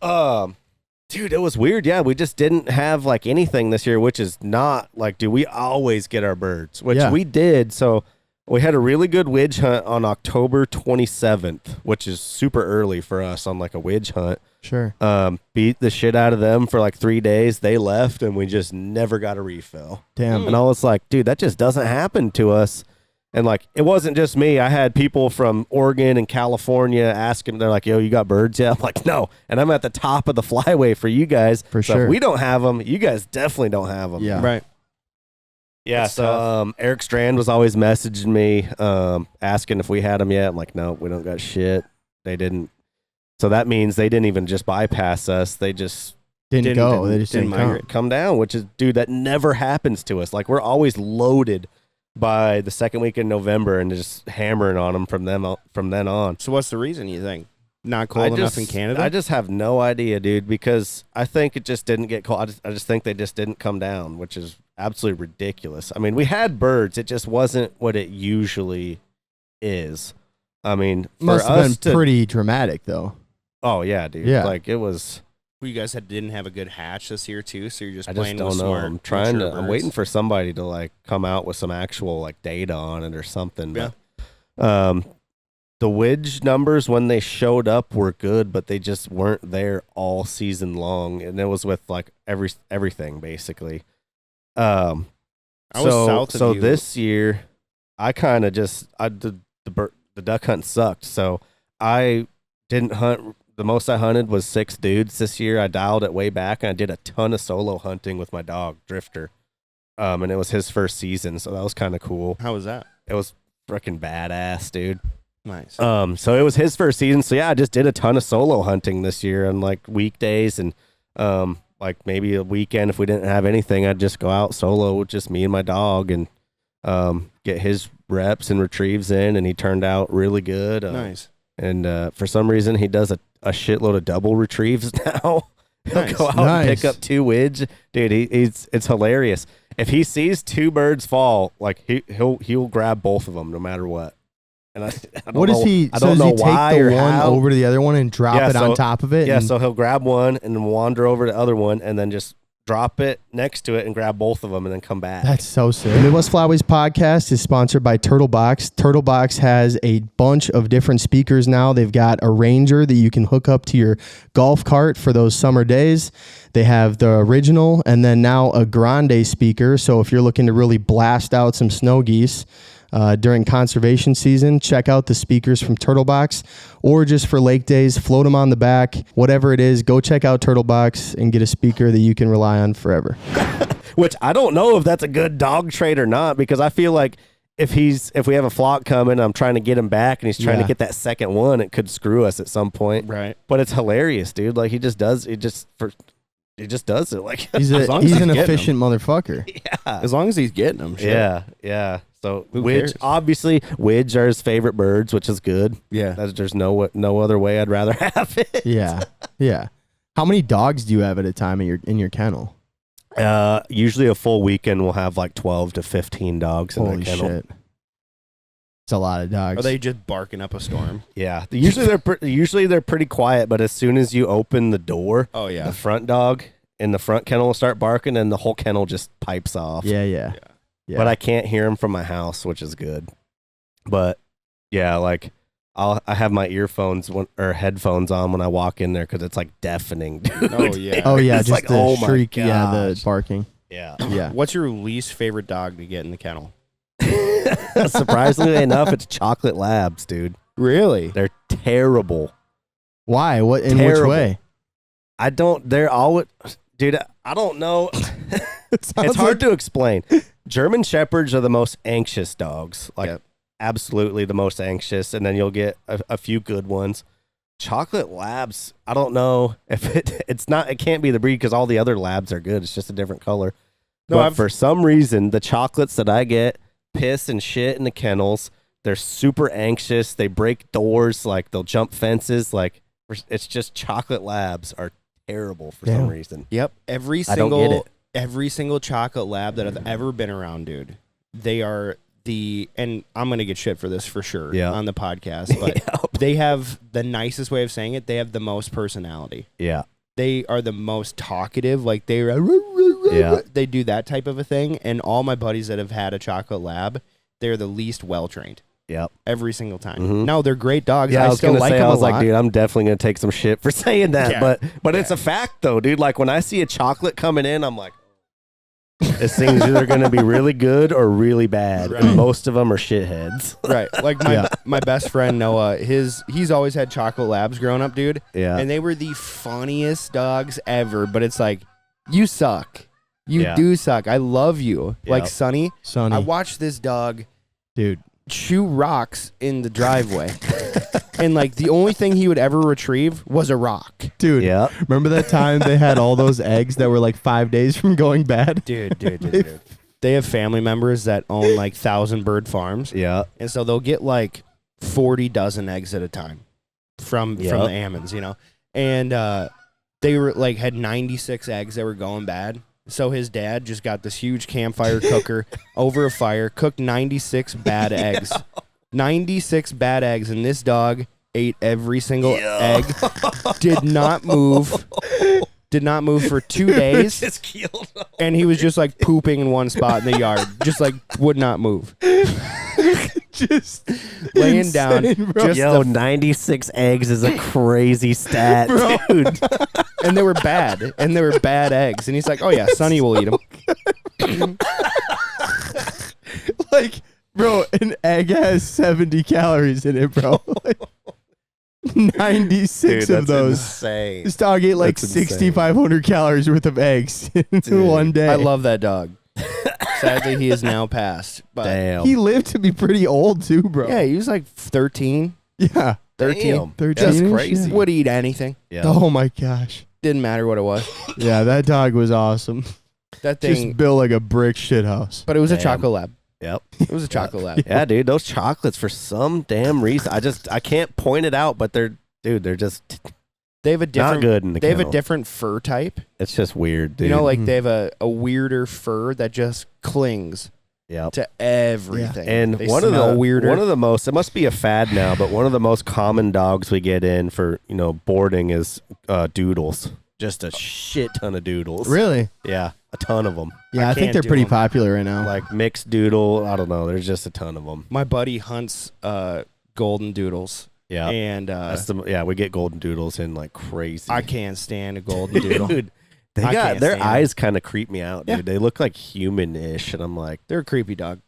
Dude, it was weird. Yeah, we just didn't have like anything this year, which is not like, dude, we always get our birds, which Yeah. we did. So we had a really good widge hunt on October 27th, which is super early for us on like a widge hunt. Sure. Beat the shit out of them for like 3 days. They left and we just never got a refill. Damn. And I was like, dude, that just doesn't happen to us. And like, it wasn't just me. I had people from Oregon and California asking, they're like, yo, you got birds? Yeah. I'm like, no. And I'm at the top of the flyway for you guys. For So sure. if we don't have them, you guys definitely don't have them. Yeah. Right. Yeah, That's so tough. Eric Strand was always messaging me, asking if we had them yet. I'm like, no, we don't got shit. They didn't. So that means they didn't even just bypass us. They just Didn't go. They just didn't come. come down, which is, dude, that never happens to us. Like, we're always loaded by the second week in November and just hammering on them from then on. So what's the reason you think? Not cold enough in Canada? I just have no idea, dude, because I think it just didn't get cold. I just think they just didn't come down, which is absolutely ridiculous. I mean, we had birds. It just wasn't what it usually is. I mean, for Must have us been pretty dramatic, though. Oh, yeah, dude. Yeah. Like, it was... You guys didn't have a good hatch this year, too, so you're just I playing just with don't know. smart, I'm trying to... mature I'm birds. waiting for somebody to, like, come out with some actual, like, data on it or something. Yeah. But, the Widge numbers when they showed up were good, but they just weren't there all season long, and it was with like everything basically. I was south of so you. this year, I kind of just the duck hunt sucked, so I didn't hunt. The most I hunted was 6 dudes this year. I dialed it way back, and I did a ton of solo hunting with my dog Drifter, and it was his first season, so that was kind of cool. How was that? It was freaking badass, dude. Nice. So it was his first season. So yeah, I just did a ton of solo hunting this year on like weekdays and like maybe a weekend if we didn't have anything, I'd just go out solo with just me and my dog and get his reps and retrieves in, and he turned out really good. Nice. And for some reason he does a shitload of double retrieves now. He'll Nice. go out and pick up 2 widge. Dude, it's hilarious. If he sees 2 birds fall, like he'll grab both of them no matter what. And I don't What know, does he? I So don't does know he take why the or one how. over to the other one and drop Yeah, it on so- top of it? Yeah, and- so he'll grab one and then wander over to the other one and then just drop it next to it and grab both of them and then come back. That's so sick. The Midwest Flyways podcast is sponsored by Turtlebox. Turtlebox has a bunch of different speakers now. They've got a Ranger that you can hook up to your golf cart for those summer days. They have the original and then now a Grande speaker. So if you're looking to really blast out some snow geese during conservation season, check out the speakers from Turtlebox, or just for lake days, float them on the back. Whatever it is, go check out Turtlebox and get a speaker that you can rely on forever. Which I don't know if that's a good dog trade or not, because I feel like if we have a flock coming, I'm trying to get him back and he's trying to get that second one, it could screw us at some point. Right. But it's hilarious, dude. Like he just does it. He just does it. Like He's As long as he's he's an getting efficient motherfucker. yeah. As long as he's getting them. Shit. Yeah. So Who cares? obviously Widge are his favorite birds, which is good. Yeah. There's no other way I'd rather have it. Yeah. How many dogs do you have at a time in your kennel? Usually a full weekend we'll have like 12 to 15 dogs in Holy the kennel. shit. It's a lot of dogs. Are they just barking up a storm? Yeah, usually they're pretty quiet, but as soon as you open the door, Oh, yeah. the front dog in the front kennel will start barking, and the whole kennel just pipes off. Yeah. But I can't hear them from my house, which is good. But yeah, like I have my earphones or headphones on when I walk in there because it's like deafening. Dude. Oh, yeah. Oh yeah, It's just like, the oh my shriek. Yeah, the gosh. barking. Yeah. Yeah. What's your least favorite dog to get in the kennel? Surprisingly enough, it's chocolate labs, dude. Really? They're terrible. Why? What? In which Terrible. way? They're always, dude, I don't know. It's hard to explain. German Shepherds are the most anxious dogs. Like, Yep. absolutely the most anxious. And then you'll get a few good ones. Chocolate Labs, I don't know if it can't be the breed because all the other labs are good. It's just a different color. No, But for some reason, the chocolates that I get piss and shit in the kennels. They're super anxious. They break doors. Like, they'll jump fences. Like, it's just chocolate labs are terrible for some reason. Yep. I don't get it. Every single chocolate lab that I've ever been around, dude, they are and I'm going to get shit for this for sure on the podcast, but they have the nicest way of saying it. They have the most personality. Yeah. They are the most talkative. Like they do that type of a thing. And all my buddies that have had a chocolate lab, they're the least well-trained. Yep. Every single time. Mhm. No, they're great dogs. Yeah, I I was still gonna like say, them I was a like, lot. dude, I'm definitely gonna take some shit for saying that, Yeah. but it's a fact though, dude. Like when I see a chocolate coming in, I'm like, this thing's either gonna be really good or really bad. Right. And most of them are shitheads. Right. Like my best friend Noah, he's always had chocolate labs growing up, dude. Yeah. And they were the funniest dogs ever, but it's like, you suck. You do suck. I love you. Yep. Like Sonny. Sonny. I watched this dog, dude, chew rocks in the driveway. And like the only thing he would ever retrieve was a rock. Dude, remember that time they had all those eggs that were like 5 days from going bad? Dude. They have family members that own like 1,000 bird farms. Yeah. And so they'll get like 40 dozen eggs at a time from the Ammons, you know. And they were like had 96 eggs that were going bad. So his dad just got this huge campfire cooker over a fire, cooked 96 bad eggs. 96 bad eggs, and this dog ate every single egg. Did not move for 2 days. Just killed him. And he was just like pooping in one spot in the yard, just like would not move. Just laying insane, down. bro. Just 96 eggs is a crazy stat, Bro. dude. and they were bad. And they were bad eggs. And he's like, oh yeah, Sonny will eat them. Like, bro, an egg has 70 calories in it, bro. Like, 96 Dude, of those. Insane. This dog ate like That's insane. 6,500 calories worth of eggs in one day. I love that dog. Sadly, he is now passed. But Damn. He lived to be pretty old too, bro. yeah, he was like 13. Yeah. 13. Damn. 13 That's -ish, crazy. yeah. Would eat anything. Yeah. Oh my gosh. Didn't matter what it was. Yeah, that dog was awesome. That thing. Just built like a brick shit house. But it was a Damn. chocolate lab. Yep. It was a chocolate lab. Yeah, dude, those chocolates for some damn reason. I can't point it out, but they're just They have a different. not good in the They have a kennel. different fur type. It's just weird, dude. You know, like Mhm. they have a weirder fur that just clings Yep. to everything. And They one of smell the weirder. one of the most, it must be a fad now, but one of the most common dogs we get in for boarding is doodles. Just a shit ton of doodles. Really? Yeah, a ton of them. Yeah, I think can't they're do pretty 'em. popular right now. Like mixed doodle. I don't know. There's just a ton of them. My buddy hunts golden doodles. Yeah. And We get golden doodles in like crazy. I can't stand a golden doodle. Dude, they I got can't their stand eyes kind of creep me out, dude. Yeah. They look like human-ish, and I'm like, They're a creepy dog.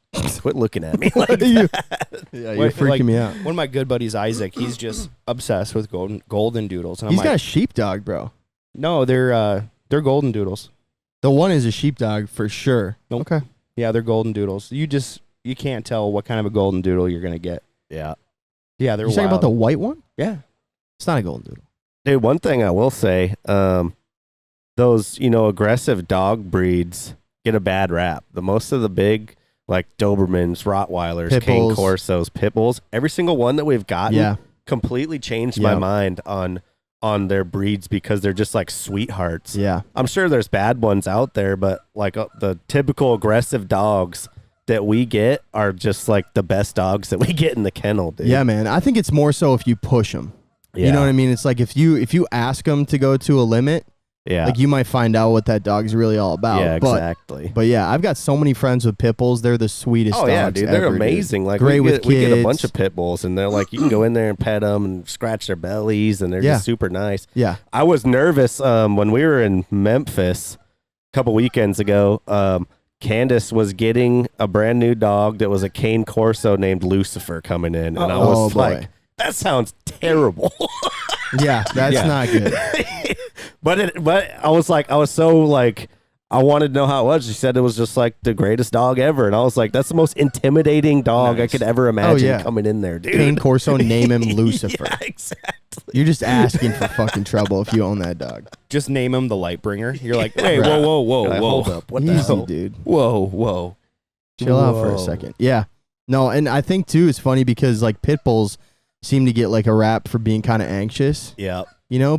quit looking at me like You- that. yeah, you're Wait, freaking like- me out. One of my good buddies, Isaac, he's just obsessed with golden doodles. And I'm He's like, got a sheepdog, bro. no, they're golden doodles. The one is a sheepdog for sure. Nope. Okay. Yeah, they're golden doodles. You can't tell what kind of a golden doodle you're gonna get. Yeah. Yeah, they're You talking about wild. the white one? Yeah. It's not a golden doodle. Dude, one thing I will say, those, aggressive dog breeds get a bad rap. The most of the big, like Dobermans, Rottweilers, Pit Cane bulls. Corsos, Pit Bulls, every single one that we've gotten Yeah. completely changed my Yeah. mind on their breeds because they're just like sweethearts. Yeah. I'm sure there's bad ones out there, but like the typical aggressive dogs that we get are just like the best dogs that we get in the kennel, dude. Yeah, man. I think it's more so if you push them. Yeah. You know what I mean? It's like if you ask them to go to a limit, Yeah. like you might find out what that dog's really all about. Yeah, But, exactly. but yeah, I've got so many friends with pit bulls. They're the sweetest Oh dogs yeah, dude, they're ever, amazing. Like Great we with get a kids. bunch of pit bulls, and they're like, you can go in there and pet them and scratch their bellies, and they're Yeah. just super nice. Yeah. I was nervous when we were in Memphis a couple weekends ago. Candace was getting a brand new dog that was a Cane Corso named Lucifer coming in, and I was boy. like, that sounds terrible. Yeah, that's Yeah. not good. but I was so like, I wanted to know how it was. She said it was just like the greatest dog ever, and I was like, that's the most intimidating dog I Nice. could ever imagine yeah. coming in there, dude. Cane Corso, name him Lucifer. Yeah, exactly. You're just asking for fucking trouble if you own that dog. Just name him the light bringer. You're like, hey, Right. whoa, Like, hold whoa, up, what the Easy, hell? dude. whoa. Chill out for a Whoa. second. Yeah. No, and I think too it's funny because like pit bulls seem to get like a rap for being kind of anxious, Yeah,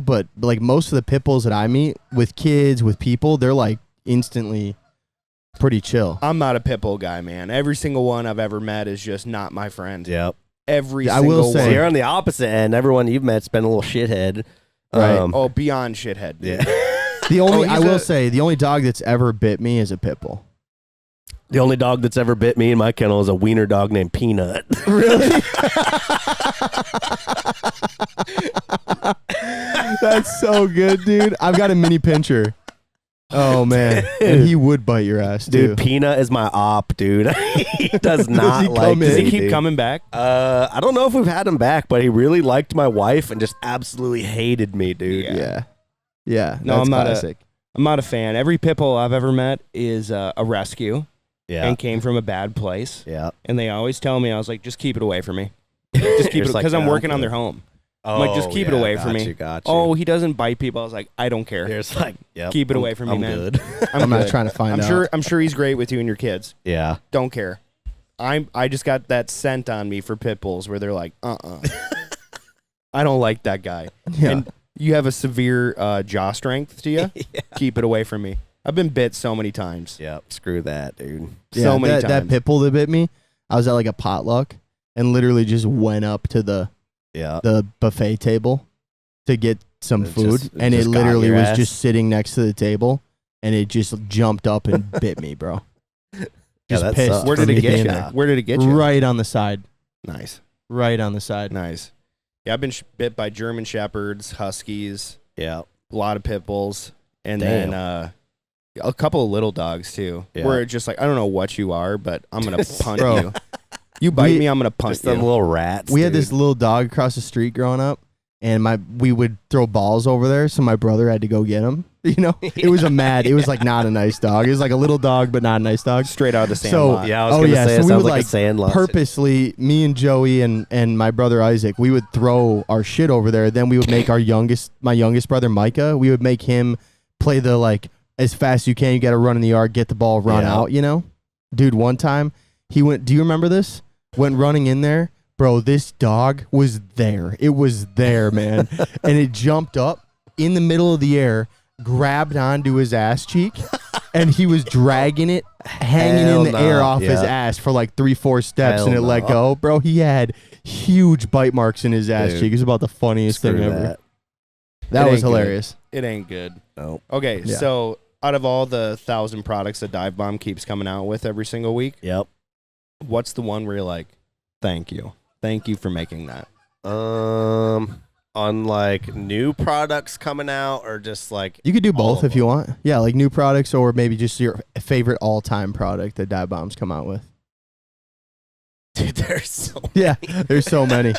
but like most of the pit bulls that I meet with kids, with people, they're like instantly pretty chill. I'm not a pit bull guy, man. Every single one I've ever met is just not my friend. yep. Every I single will one. say- So you're on the opposite end. Everyone you've met's been a little shithead. Right. Oh, beyond shithead. dude. Yeah. The only Oh, I he's will a- say the only dog that's ever bit me is a pit bull. The only dog that's ever bit me in my kennel is a wiener dog named Peanut. Really? That's so good, dude. I've got a mini pincher. Oh man, and he would bite your ass, Dude, too. Peanut is my op, dude. He does not he like come me, in? Does he keep dude. coming back? I don't know if we've had him back, but he really liked my wife and just absolutely hated me, dude. Yeah. Yeah. No, that's I'm not classic. I'm not a fan. Every pit bull I've ever met is a rescue and came from a bad place. Yeah. And they always tell me, I was like, just keep it away from me. Just keep it, because I'm working on their home. I'm like, just keep it away from me. Oh, he doesn't bite people. I was like, I don't care. There's like, keep it away from me, man. Good. I'm not trying to find out. I'm sure he's great with you and your kids. Yeah. Don't care. I just got that scent on me for pit bulls where they're like, I don't like that guy. Yeah. And you have a severe jaw strength to you. Keep it away from me. I've been bit so many times. Yep. Screw that, dude. So many times. That pit bull that bit me, I was at like a potluck and literally just went up to the buffet table to get some food, and it literally was just sitting next to the table, and it just jumped up and bit me, bro. Just pissed. Sucks. Where did it get you? Where did it get you? Right on the side. Nice. Right on the side. Nice. Yeah, I've been bit by German Shepherds, Huskies. Yeah. A lot of pit bulls, and then a couple of little dogs too. Yeah. Where it's just like, I don't know what you are, but I'm gonna punt you. You bite me, I'm gonna punch you. Some little rats. We had this little dog across the street growing up, and we would throw balls over there, so my brother had to go get him. You know, it was it was like not a nice dog. It was like a little dog, but not a nice dog. Straight out of the Sandlot. Yeah, I was gonna say it so sounds we like a Sandlot. Purposely, me and Joey and my brother Isaac, we would throw our shit over there. Then we would make my youngest brother Micah, we would make him play the like as fast as you can. You got to run in the yard, get the ball, run out. You know, dude. One time he went. Do you remember this? Went running in there, bro. This dog was there. It was there, man, and it jumped up in the middle of the air, grabbed onto his ass cheek, and he was dragging it, hanging in the air off his ass for like 3-4 steps, and it let go. Bro, he had huge bite marks in his ass cheek. It was about the funniest thing ever. That was hilarious. It ain't good. No. Okay, so out of all the 1,000 products that Dive Bomb keeps coming out with every single week, what's the one where you're like, thank you for making that? On like new products coming out, or just like you could do both if you want. Yeah, like new products, or maybe just your favorite all-time product that Dive Bomb's come out with. Dude, there's so there's so many.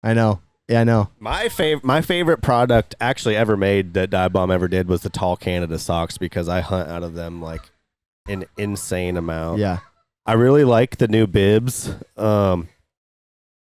I know. Yeah, I know. My favorite product actually ever made that Dive Bomb ever did was the tall Canada socks, because I hunt out of them like an insane amount. Yeah. I really like the new bibs.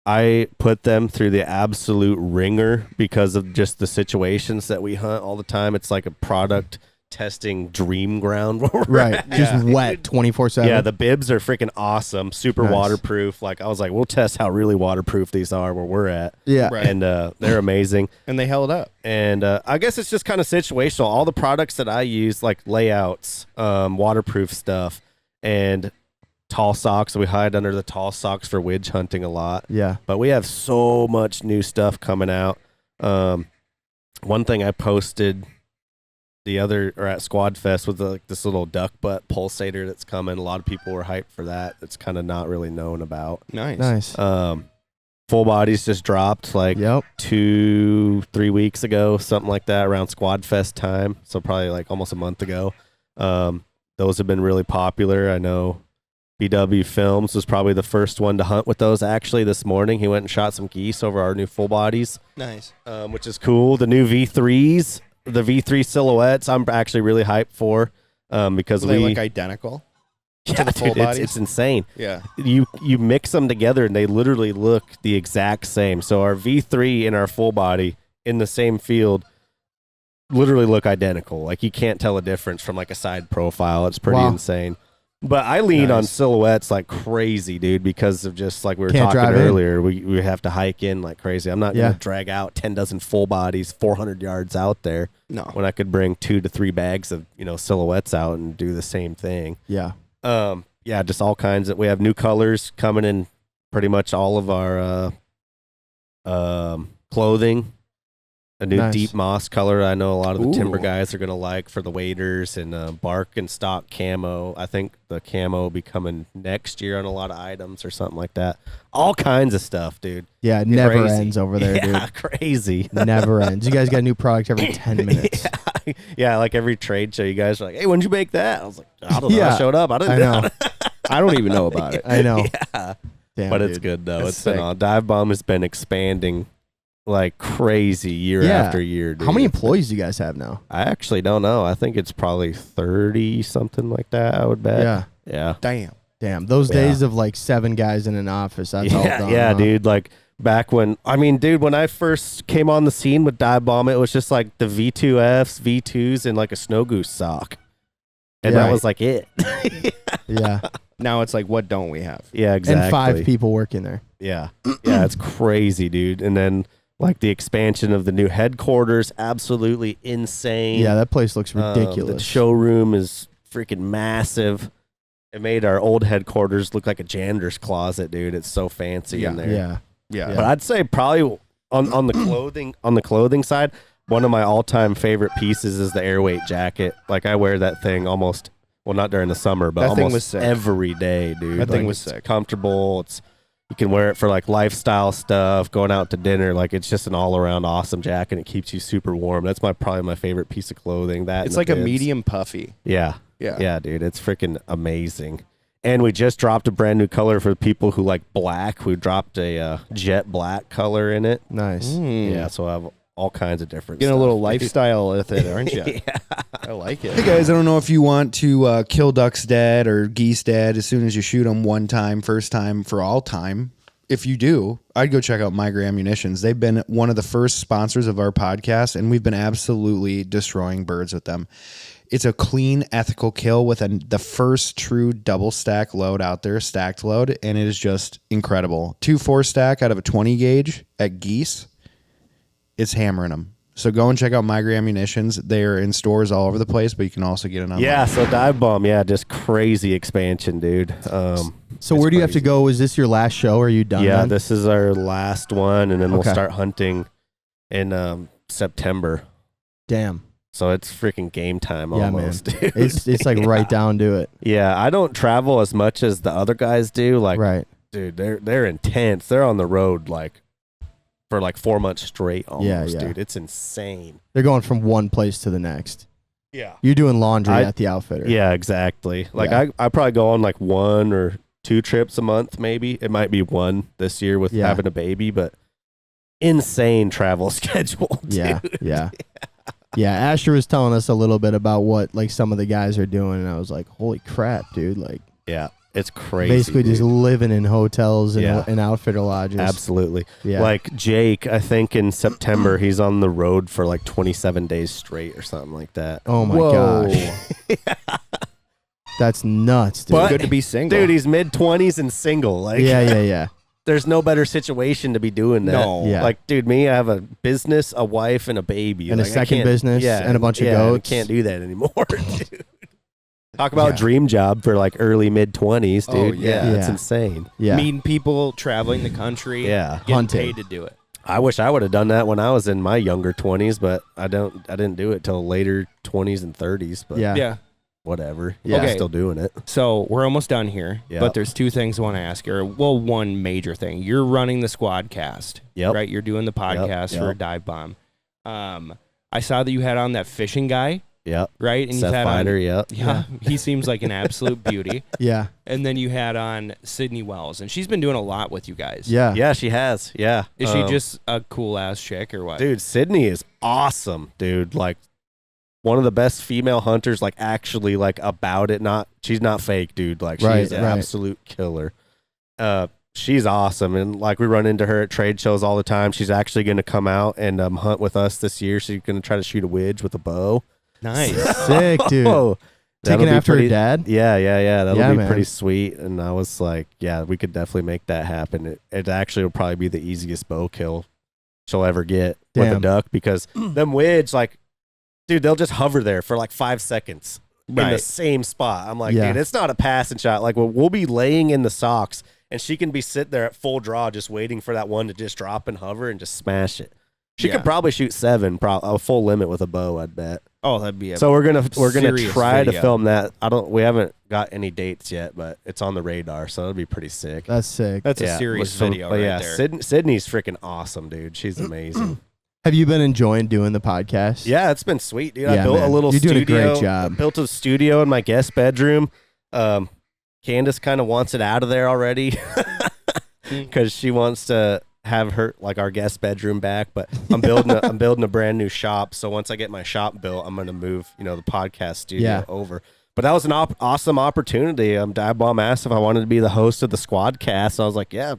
I put them through the absolute ringer because of just the situations that we hunt all the time. It's like a product testing dream ground. Right. Just wet 24/7. Yeah, the bibs are freaking awesome. Super waterproof. Like I was like, we'll test how really waterproof these are where we're at. Yeah. Right. And they're amazing. And they held up. And I guess it's just kind of situational. All the products that I use, like layouts, waterproof stuff, and tall socks. We hide under the tall socks for widge hunting a lot. Yeah. But we have so much new stuff coming out. One thing I posted at Squad Fest was like this little duck butt pulsator that's coming. A lot of people were hyped for that. It's kind of not really known about. Nice. Full bodies just dropped like 2-3 weeks ago, something like that, around Squad Fest time. So probably like almost a month ago. Those have been really popular. I know BW Films was probably the first one to hunt with those. Actually, this morning he went and shot some geese over our new full bodies. Nice. Which is cool. The new V3s, the V3 silhouettes, I'm actually really hyped for, because they look identical. Yeah, the full bodies? It's insane. Yeah. You mix them together and they literally look the exact same. So our V3 and our full body in the same field literally look identical. Like you can't tell a difference from like a side profile. It's pretty insane. But I lean on silhouettes like crazy, dude, because of just like we were talking earlier. We have to hike in like crazy. I'm not going to drag out 10 dozen full bodies 400 yards out there. No. When I could bring 2 to 3 bags of, silhouettes out and do the same thing. Yeah. Just all kinds of. We have new colors coming in pretty much all of our clothing. A new deep moss color I know a lot of the timber guys are going to like for the waders, and bark and stock camo. I think the camo will be coming next year on a lot of items or something like that. All kinds of stuff, dude. Yeah, it never ends over there, dude. Yeah, crazy. Never ends. You guys got a new product every 10 minutes. Yeah, like every trade show, you guys are like, hey, when'd you make that? I was like, I don't know. I showed up. I didn't know. I don't even know about it. I know. Yeah. Damn, but dude. it's good, though. That's It's been Dive Bomb has been expanding like crazy year Yeah. after year, dude. How many employees do you guys have now? I actually don't know. I think it's probably 30, something like that, I would bet. Yeah. Yeah. Damn. Those Yeah. days of like 7 guys in an office, that's all done. Yeah, huh? dude. Like back when, when I first came on the scene with Dive Bomb, it was just like the V2Fs, V2s, and like a snow goose sock. And Yeah. that was like it. Yeah. Now it's like, what don't we have? Yeah, exactly. And 5 people working there. Yeah. Yeah, it's crazy, dude. And then like the expansion of the new headquarters, absolutely insane. Yeah, that place looks ridiculous. The showroom is freaking massive. It made our old headquarters look like a janitor's closet, dude. It's so fancy in there. Yeah. Yeah. But I'd say probably on the clothing side, one of my all-time favorite pieces is the airweight jacket. Like I wear that thing almost, well, not during the summer, but That thing was almost sick. every day, dude. That thing was it's sick. comfortable. You can wear it for like lifestyle stuff, going out to dinner. Like it's just an all-around awesome jacket. It keeps you super warm. That's probably my favorite piece of clothing. That It's and the like a bibs. medium puffy. Yeah. Yeah. Yeah, dude. It's freaking amazing. And we just dropped a brand new color for people who like black. We dropped a jet black color in it. Nice. Yeah, so I have all kinds of different Getting a stuff. little lifestyle with it, aren't you? Yeah. I like it. Hey guys, I don't know if you want to kill ducks dead or geese dead as soon as you shoot them one time, first time for all time. If you do, I'd go check out Migra Ammunitions. They've been one of the first sponsors of our podcast, and we've been absolutely destroying birds with them. It's a clean, ethical kill with the first true double stack load out there, stacked load, and it is just incredible. 2 4-stack out of a 20 gauge at geese. It's hammering them. So go and check out Migra Ammunitions. They're in stores all over the place, but you can also get it online. Yeah, so Dive Bomb, just crazy expansion, dude. So where do you have to go? Is this your last show? Or are you done? Yeah, then? this is our last one, and then we'll Okay. start hunting in September. Damn. So it's freaking game time Yeah, almost, man. dude. It's like right down to it. Yeah, I don't travel as much as the other guys do. Like, Right. dude, they're intense. They're on the road like for like 4 months straight almost, yeah. dude. It's insane. They're going from one place to the next. Yeah. You're doing laundry at the outfitter. Yeah, exactly. Like Yeah. I probably go on like 1 or 2 trips a month, maybe. It might be 1 this year with Yeah. having a baby, but insane travel schedule, dude. Yeah. Yeah. Yeah. Asher was telling us a little bit about what like some of the guys are doing, and I was like, holy crap, dude. Like Yeah, it's crazy. basically just dude. living in hotels and, Yeah. and outfitter lodges. Absolutely. Yeah. Like Jake, I think in September he's on the road for like 27 days straight or something like that. Oh my Whoa. gosh. That's nuts, dude. But- Good to be single. Dude, he's mid-20s and single. Like, yeah. there's no better situation to be doing that. No. Yeah. Like, dude, me, I have a business, a wife, and a baby. And a Like, I second can't- business and a bunch of I goats. can't do that anymore, dude. Talk about Yeah. dream job for like early mid-20s, dude. Oh, yeah. It's Yeah. insane. Yeah. Meeting people, traveling the country, Yeah. getting Hunting. paid to do it. I wish I would have done that when I was in my younger 20s, but I didn't do it till later 20s and 30s, but Yeah. Yeah. whatever. Yeah. I'm Okay. still doing it. So we're almost done here, Yep. but there's 2 things I want to ask you. Well, one major thing. You're running the squad cast, Yep. right? You're doing the podcast for Yep. Dive Bomb. I saw that you had on that fishing guy, Yep. right? And Seth you had Finder, on, yep. yeah, he seems like an absolute beauty. Yeah. And then you had on Sydney Wells, and she's been doing a lot with you guys. Yeah. Yeah, she has. Yeah. Is she just a cool ass chick or what? Dude, Sydney is awesome, dude. Like one of the best female hunters, like actually like about it. She's not fake, dude. Like Right, she's an right. absolute killer. She's awesome. And like we run into her at trade shows all the time. She's actually gonna come out and hunt with us this year. She's gonna try to shoot a widge with a bow. Nice. Sick, dude. Oh, that'll Taking be after pretty- her dad? Yeah. That'll Yeah, be man. pretty sweet. And I was like, yeah, we could definitely make that happen. It actually will probably be the easiest bow kill she'll ever get with a Damn. duck because them widge, like, dude, they'll just hover there for like 5 seconds in the Right. same spot. I'm like, Yeah. dude, it's not a passing shot. Like, we'll be laying in the socks and she can be sitting there at full draw just waiting for that one to just drop and hover and just smash it. She Yeah. could probably shoot 7, a full limit with a bow, I'd bet. Oh, that'd be a So we're gonna serious try to video. film that. We haven't got any dates yet, but it's on the radar, so it'll be pretty sick. That's sick. That's Yeah, a serious so- video but right yeah, there. Sydney's freaking awesome, dude. She's amazing. Have you been enjoying doing the podcast? Yeah, it's been sweet, dude. I Yeah, built man. a little You're doing studio. a great job. I built a studio in my guest bedroom. Candace kind of wants it out of there already because she wants to have her like our guest bedroom back, but I'm building a brand new shop. So once I get my shop built, I'm gonna move the podcast studio over. But that was an awesome opportunity. Dad Bomb asked if I wanted to be the host of the Squadcast. So I was like, yeah,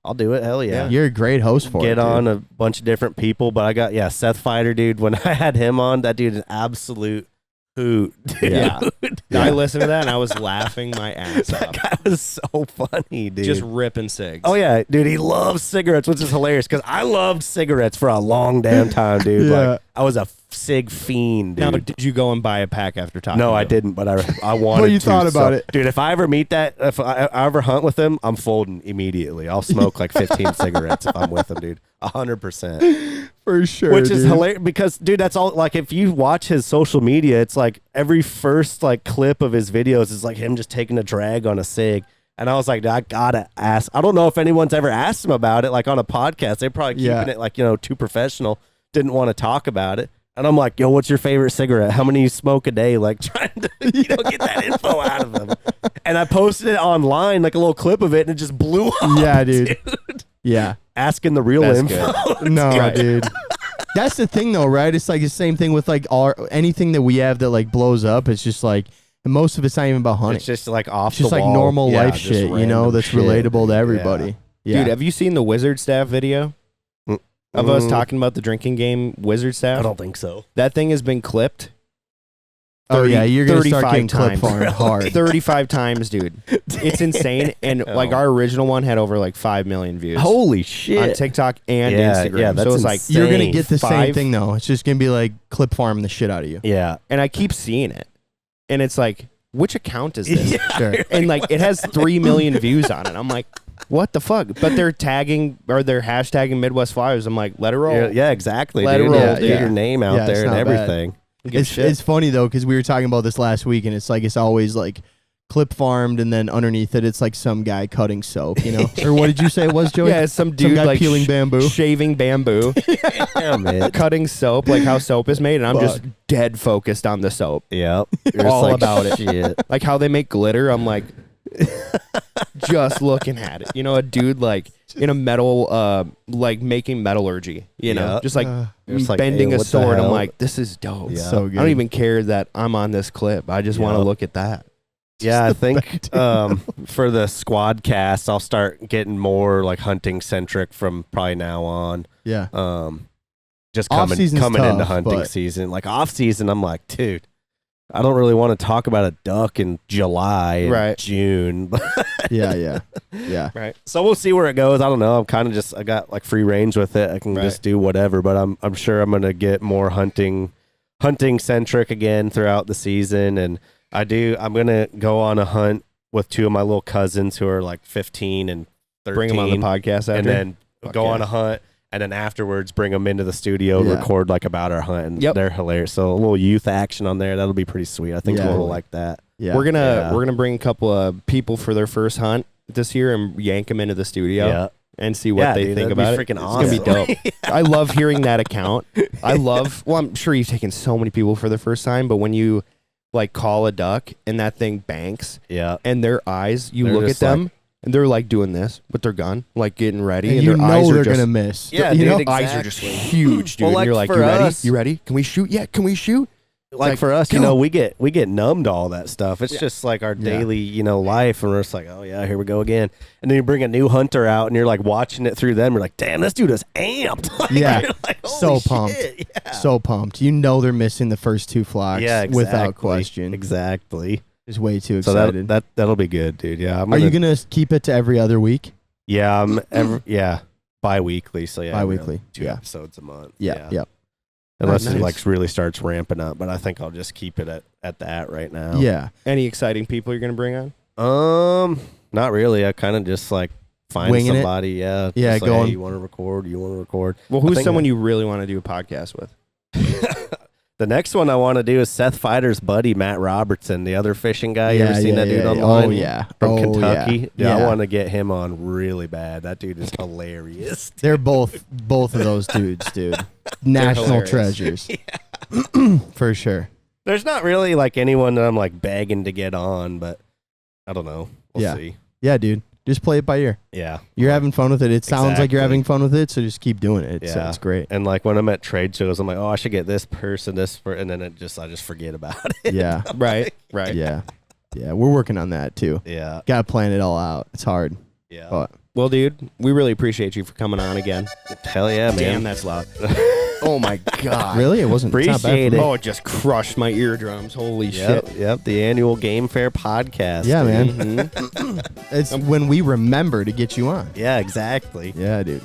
I'll do it. Hell yeah. You're a great host for it. Get on a bunch of different people, but I got Seth Fighter, dude. When I had him on, that dude is an absolute hoot, dude. Yeah. I listened to that and I was laughing my ass off. That guy was so funny, dude. Just ripping cigs. Oh yeah, dude. He loves cigarettes, which is hilarious because I loved cigarettes for a long damn time, dude. Yeah. Like I was a cig fiend, dude. Now, did you go and buy a pack after talking? No, to I him? didn't, but I wanted What you to. thought about it? Dude, if I ever meet if I ever hunt with him, I'm folding immediately. I'll smoke like 15 cigarettes if I'm with him, dude. 100%. For sure. Which is dude. hilarious because, dude, that's all. Like, if you watch his social media, it's like every first like clip of his videos is like him just taking a drag on a cig. And I was like, I gotta ask. I don't know if anyone's ever asked him about it, like on a podcast. They're probably keeping it like too professional. Didn't want to talk about it. And I'm like, yo, what's your favorite cigarette? How many you smoke a day? Like trying to get that info out of him. And I posted it online, like a little clip of it, and it just blew up. Yeah, dude. Yeah. Asking the real That's info. No, Right. dude. That's the thing, though, right? It's like the same thing with like anything that we have that like blows up. It's just like most of it's not even about hunting. It's just like off It's just the like wall. normal Yeah, life just shit, random that's shit. relatable to everybody. Yeah. Dude, have you seen the Wizard Staff video of us talking about the drinking game Wizard Staff? I don't think so. That thing has been clipped. Oh yeah, you're gonna start 35 getting clip times. farmed hard. 35 times, dude. It's insane. And like our original one had over like 5 million views Holy on shit. TikTok and Yeah, Instagram. yeah, that's so it's like, insane. You're gonna get the same 5. thing though. It's just gonna be like clip farm the shit out of you. Yeah. and I keep seeing it. And it's like, which account is this? Sure. And like it has 3 million views on it. I'm like, what the fuck? But they're tagging or they're hashtagging Midwest Flyers. I'm like, let it roll. Yeah, exactly. Let it dude. roll, Get dude. your name out Yeah, it's there and not bad. everything. Give a shit. It's funny though because we were talking about this last week, and it's like it's always like clip farmed, and then underneath it, it's like some guy cutting soap, or what did you say it was, Joey? Yeah, it's some dude guy like peeling bamboo. shaving bamboo, Damn it. cutting soap, like how soap is made, and I'm just dead focused on the soap. Yep. You're All just like, about it. Shit. Like how they make glitter, I'm like just looking at it. A dude like in a metal like making metallurgy, Yeah. just like Just like, bending hey, a what the sword. I'm hell? like, this is dope. Yeah. So good. I don't even care that I'm on this clip. I just want to Yep. look at that. Yeah, I think for the squad cast, I'll start getting more like hunting centric from probably now on. Yeah. Just Off-season's coming into tough, hunting but- season. Like off season, I'm like, dude, I don't really want to talk about a duck in July and Right. June. Yeah. Right. So we'll see where it goes. I don't know. I'm kind of just I got like free range with it. I can Right. just do whatever. But I'm sure I'm gonna get more hunting centric again throughout the season. And I'm gonna go on a hunt with 2 of my little cousins who are like 15 and 13. Bring them on the podcast after. and then Fuck go yeah. on a hunt. And then afterwards, bring them into the studio, Yeah. record like about our hunt. And Yep. they're hilarious. So a little youth action on there. That'll be pretty sweet. I think Yeah. people will like that. Yeah. we're Yeah. gonna bring a couple of people for their first hunt this year and yank them into the studio Yeah. and see what Yeah, they dude, think that'd be about it. freaking It's gonna be dope. I love hearing that account. Well, I'm sure you've taken so many people for the first time, but when you like call a duck and that thing banks Yeah. and their eyes, you They're look at just them and they're like doing this with their gun, like getting ready, And and you their eyes know are they're just, gonna miss. Yeah, you dude, know? eyes are just Exactly. huge, dude. Well, and like you're like, for you ready? us- You ready? Can we shoot? Yeah, can we shoot? Like Like, for us, go. we get numb to all that stuff. It's just like our Yeah. daily, life, and we're just like, oh yeah, here we go again. And then you bring a new hunter out, and you're like watching it through them. You're like, damn, this dude is amped. Like, Yeah. you're like, So holy pumped. shit, Yeah. So pumped. You know they're missing the first 2 flocks. Yeah, exactly. Without question. Exactly. Just way too So excited. that'll be good, dude. Yeah. Are you gonna keep it to every other week? Yeah. Bi-weekly. So yeah. Bi-weekly, 2 yeah. episodes a month. Yeah. Unless Nice. it like really starts ramping up, but I think I'll just keep it at that right now. Yeah. Any exciting people you're gonna bring on? Not really. I kind of just like find Winging it? somebody. Yeah. Yeah, Just like, going- hey, you want to record? You want to record? Well, I who's think someone you really want to do a podcast with? The next one I want to do is Seth Fighter's buddy, Matt Robertson, the other fishing guy. You ever seen that dude online? Oh yeah. From Oh, Kentucky. Yeah. Dude, I Yeah. want to get him on really bad. That dude is hilarious. They're both of those dudes, dude. National hilarious. treasures. For sure. There's not really like anyone that I'm like begging to get on, but I don't know. We'll Yeah. see. Yeah, dude. Just play it by ear. Yeah. You're having fun with it. It sounds like you're Exactly. having fun with it, so just keep doing it. Yeah. It's great. And like when I'm at trade shows, I'm like, oh, I should get this person, and then I just forget about it. Yeah. Right. Yeah. Yeah. We're working on that too. Yeah. Got to plan it all out. It's hard. Yeah. But Well, dude, we really appreciate you for coming on again. Hell yeah, man. Damn, that's loud. Oh my god. really, it wasn't. it's not bad for Appreciate me. it. Oh, it just crushed my eardrums. Holy Yep. shit. Yep. The annual Game Fair podcast. Yeah, dude. man. Mhm. It's when we remember to get you on. Yeah, exactly. Yeah, dude.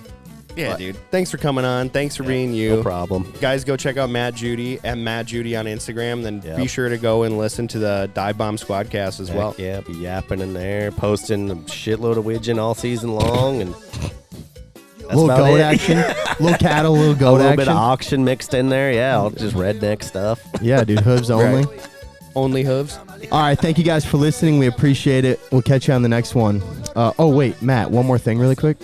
Yeah, dude. Thanks for coming on. Thanks for being you. No problem. Guys, go check out Matt Judy at Matt Judy on Instagram. Then Yep. be sure to go and listen to the Dive Bomb Squadcast as well. Heck yeah, be yapping in there, posting a shitload of widgeon all season long, and that's Little about goat it. action. Little cattle, little A goat little action. bit of auction mixed in there. Yeah, all just redneck stuff. Yeah, dude. Hooves only. Only hooves. All right. Thank you guys for listening. We appreciate it. We'll catch you on the next one. Oh, wait, Matt, one more thing really quick.